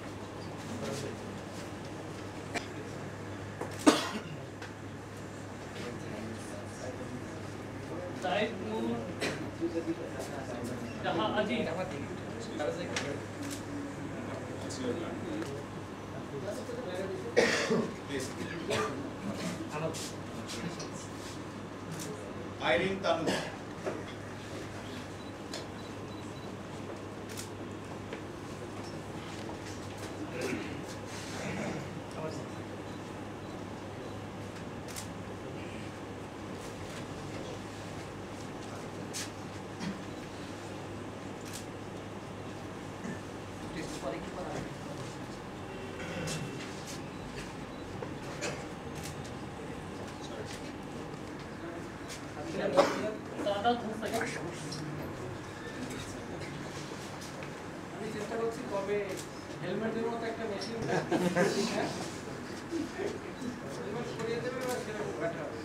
সাইদ নূর জাহা আজিজ আইরিন তানু। আমি চেষ্টা করছি কবে হেলমেটের মতো একটা মেশিন সরিয়ে দেবে বা সেরকম ব্যাটা হবে।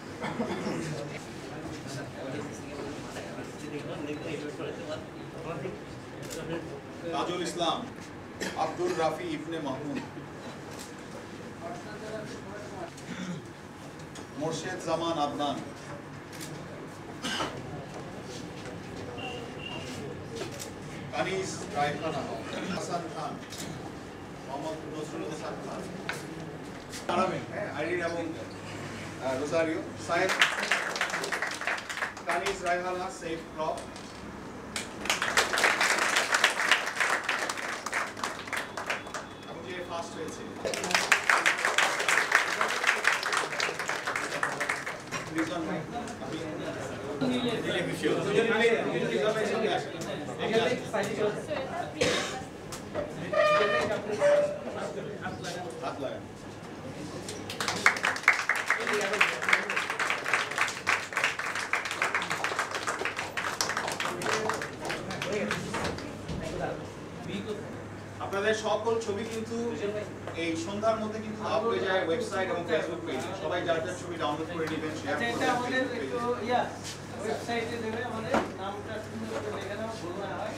তাজুল ইসলাম, আব্দুর রাফি ইবনে মাহমুদ, মোর্শেদ জামান আদনান, কানিজ রায়খানা, হাসান খান, মোহাম্মদ নজরুল হাসান খান, আরামে আইরিন এবং রোজারিও, সায়েদ, কানিজ রায়হানা, সেফ ক্রপ, এবং যে ফার্স্ট হয়েছে রিজন ভাই, আপনি দিলে খুশি হব। দুজন মিলে রিজন ভাই সঙ্গে আসেন। হাত লাগান। আপনাদের সকল ছবি কিন্তু এই সন্ধ্যার মধ্যে কিন্তু আপ হয়ে যায় ওয়েবসাইট এবং ফেসবুক পেজে। সবাই যার যার ছবি ডাউনলোড করে নেবেন, শেয়ার আচ্ছা, করবেন এটা আমাদের ফেসবুক একটু পেজে। ওয়েবসাইটে দেবে, আমাদের নামটা সুন্দর করে লেখা নাও, ভুল না হয়।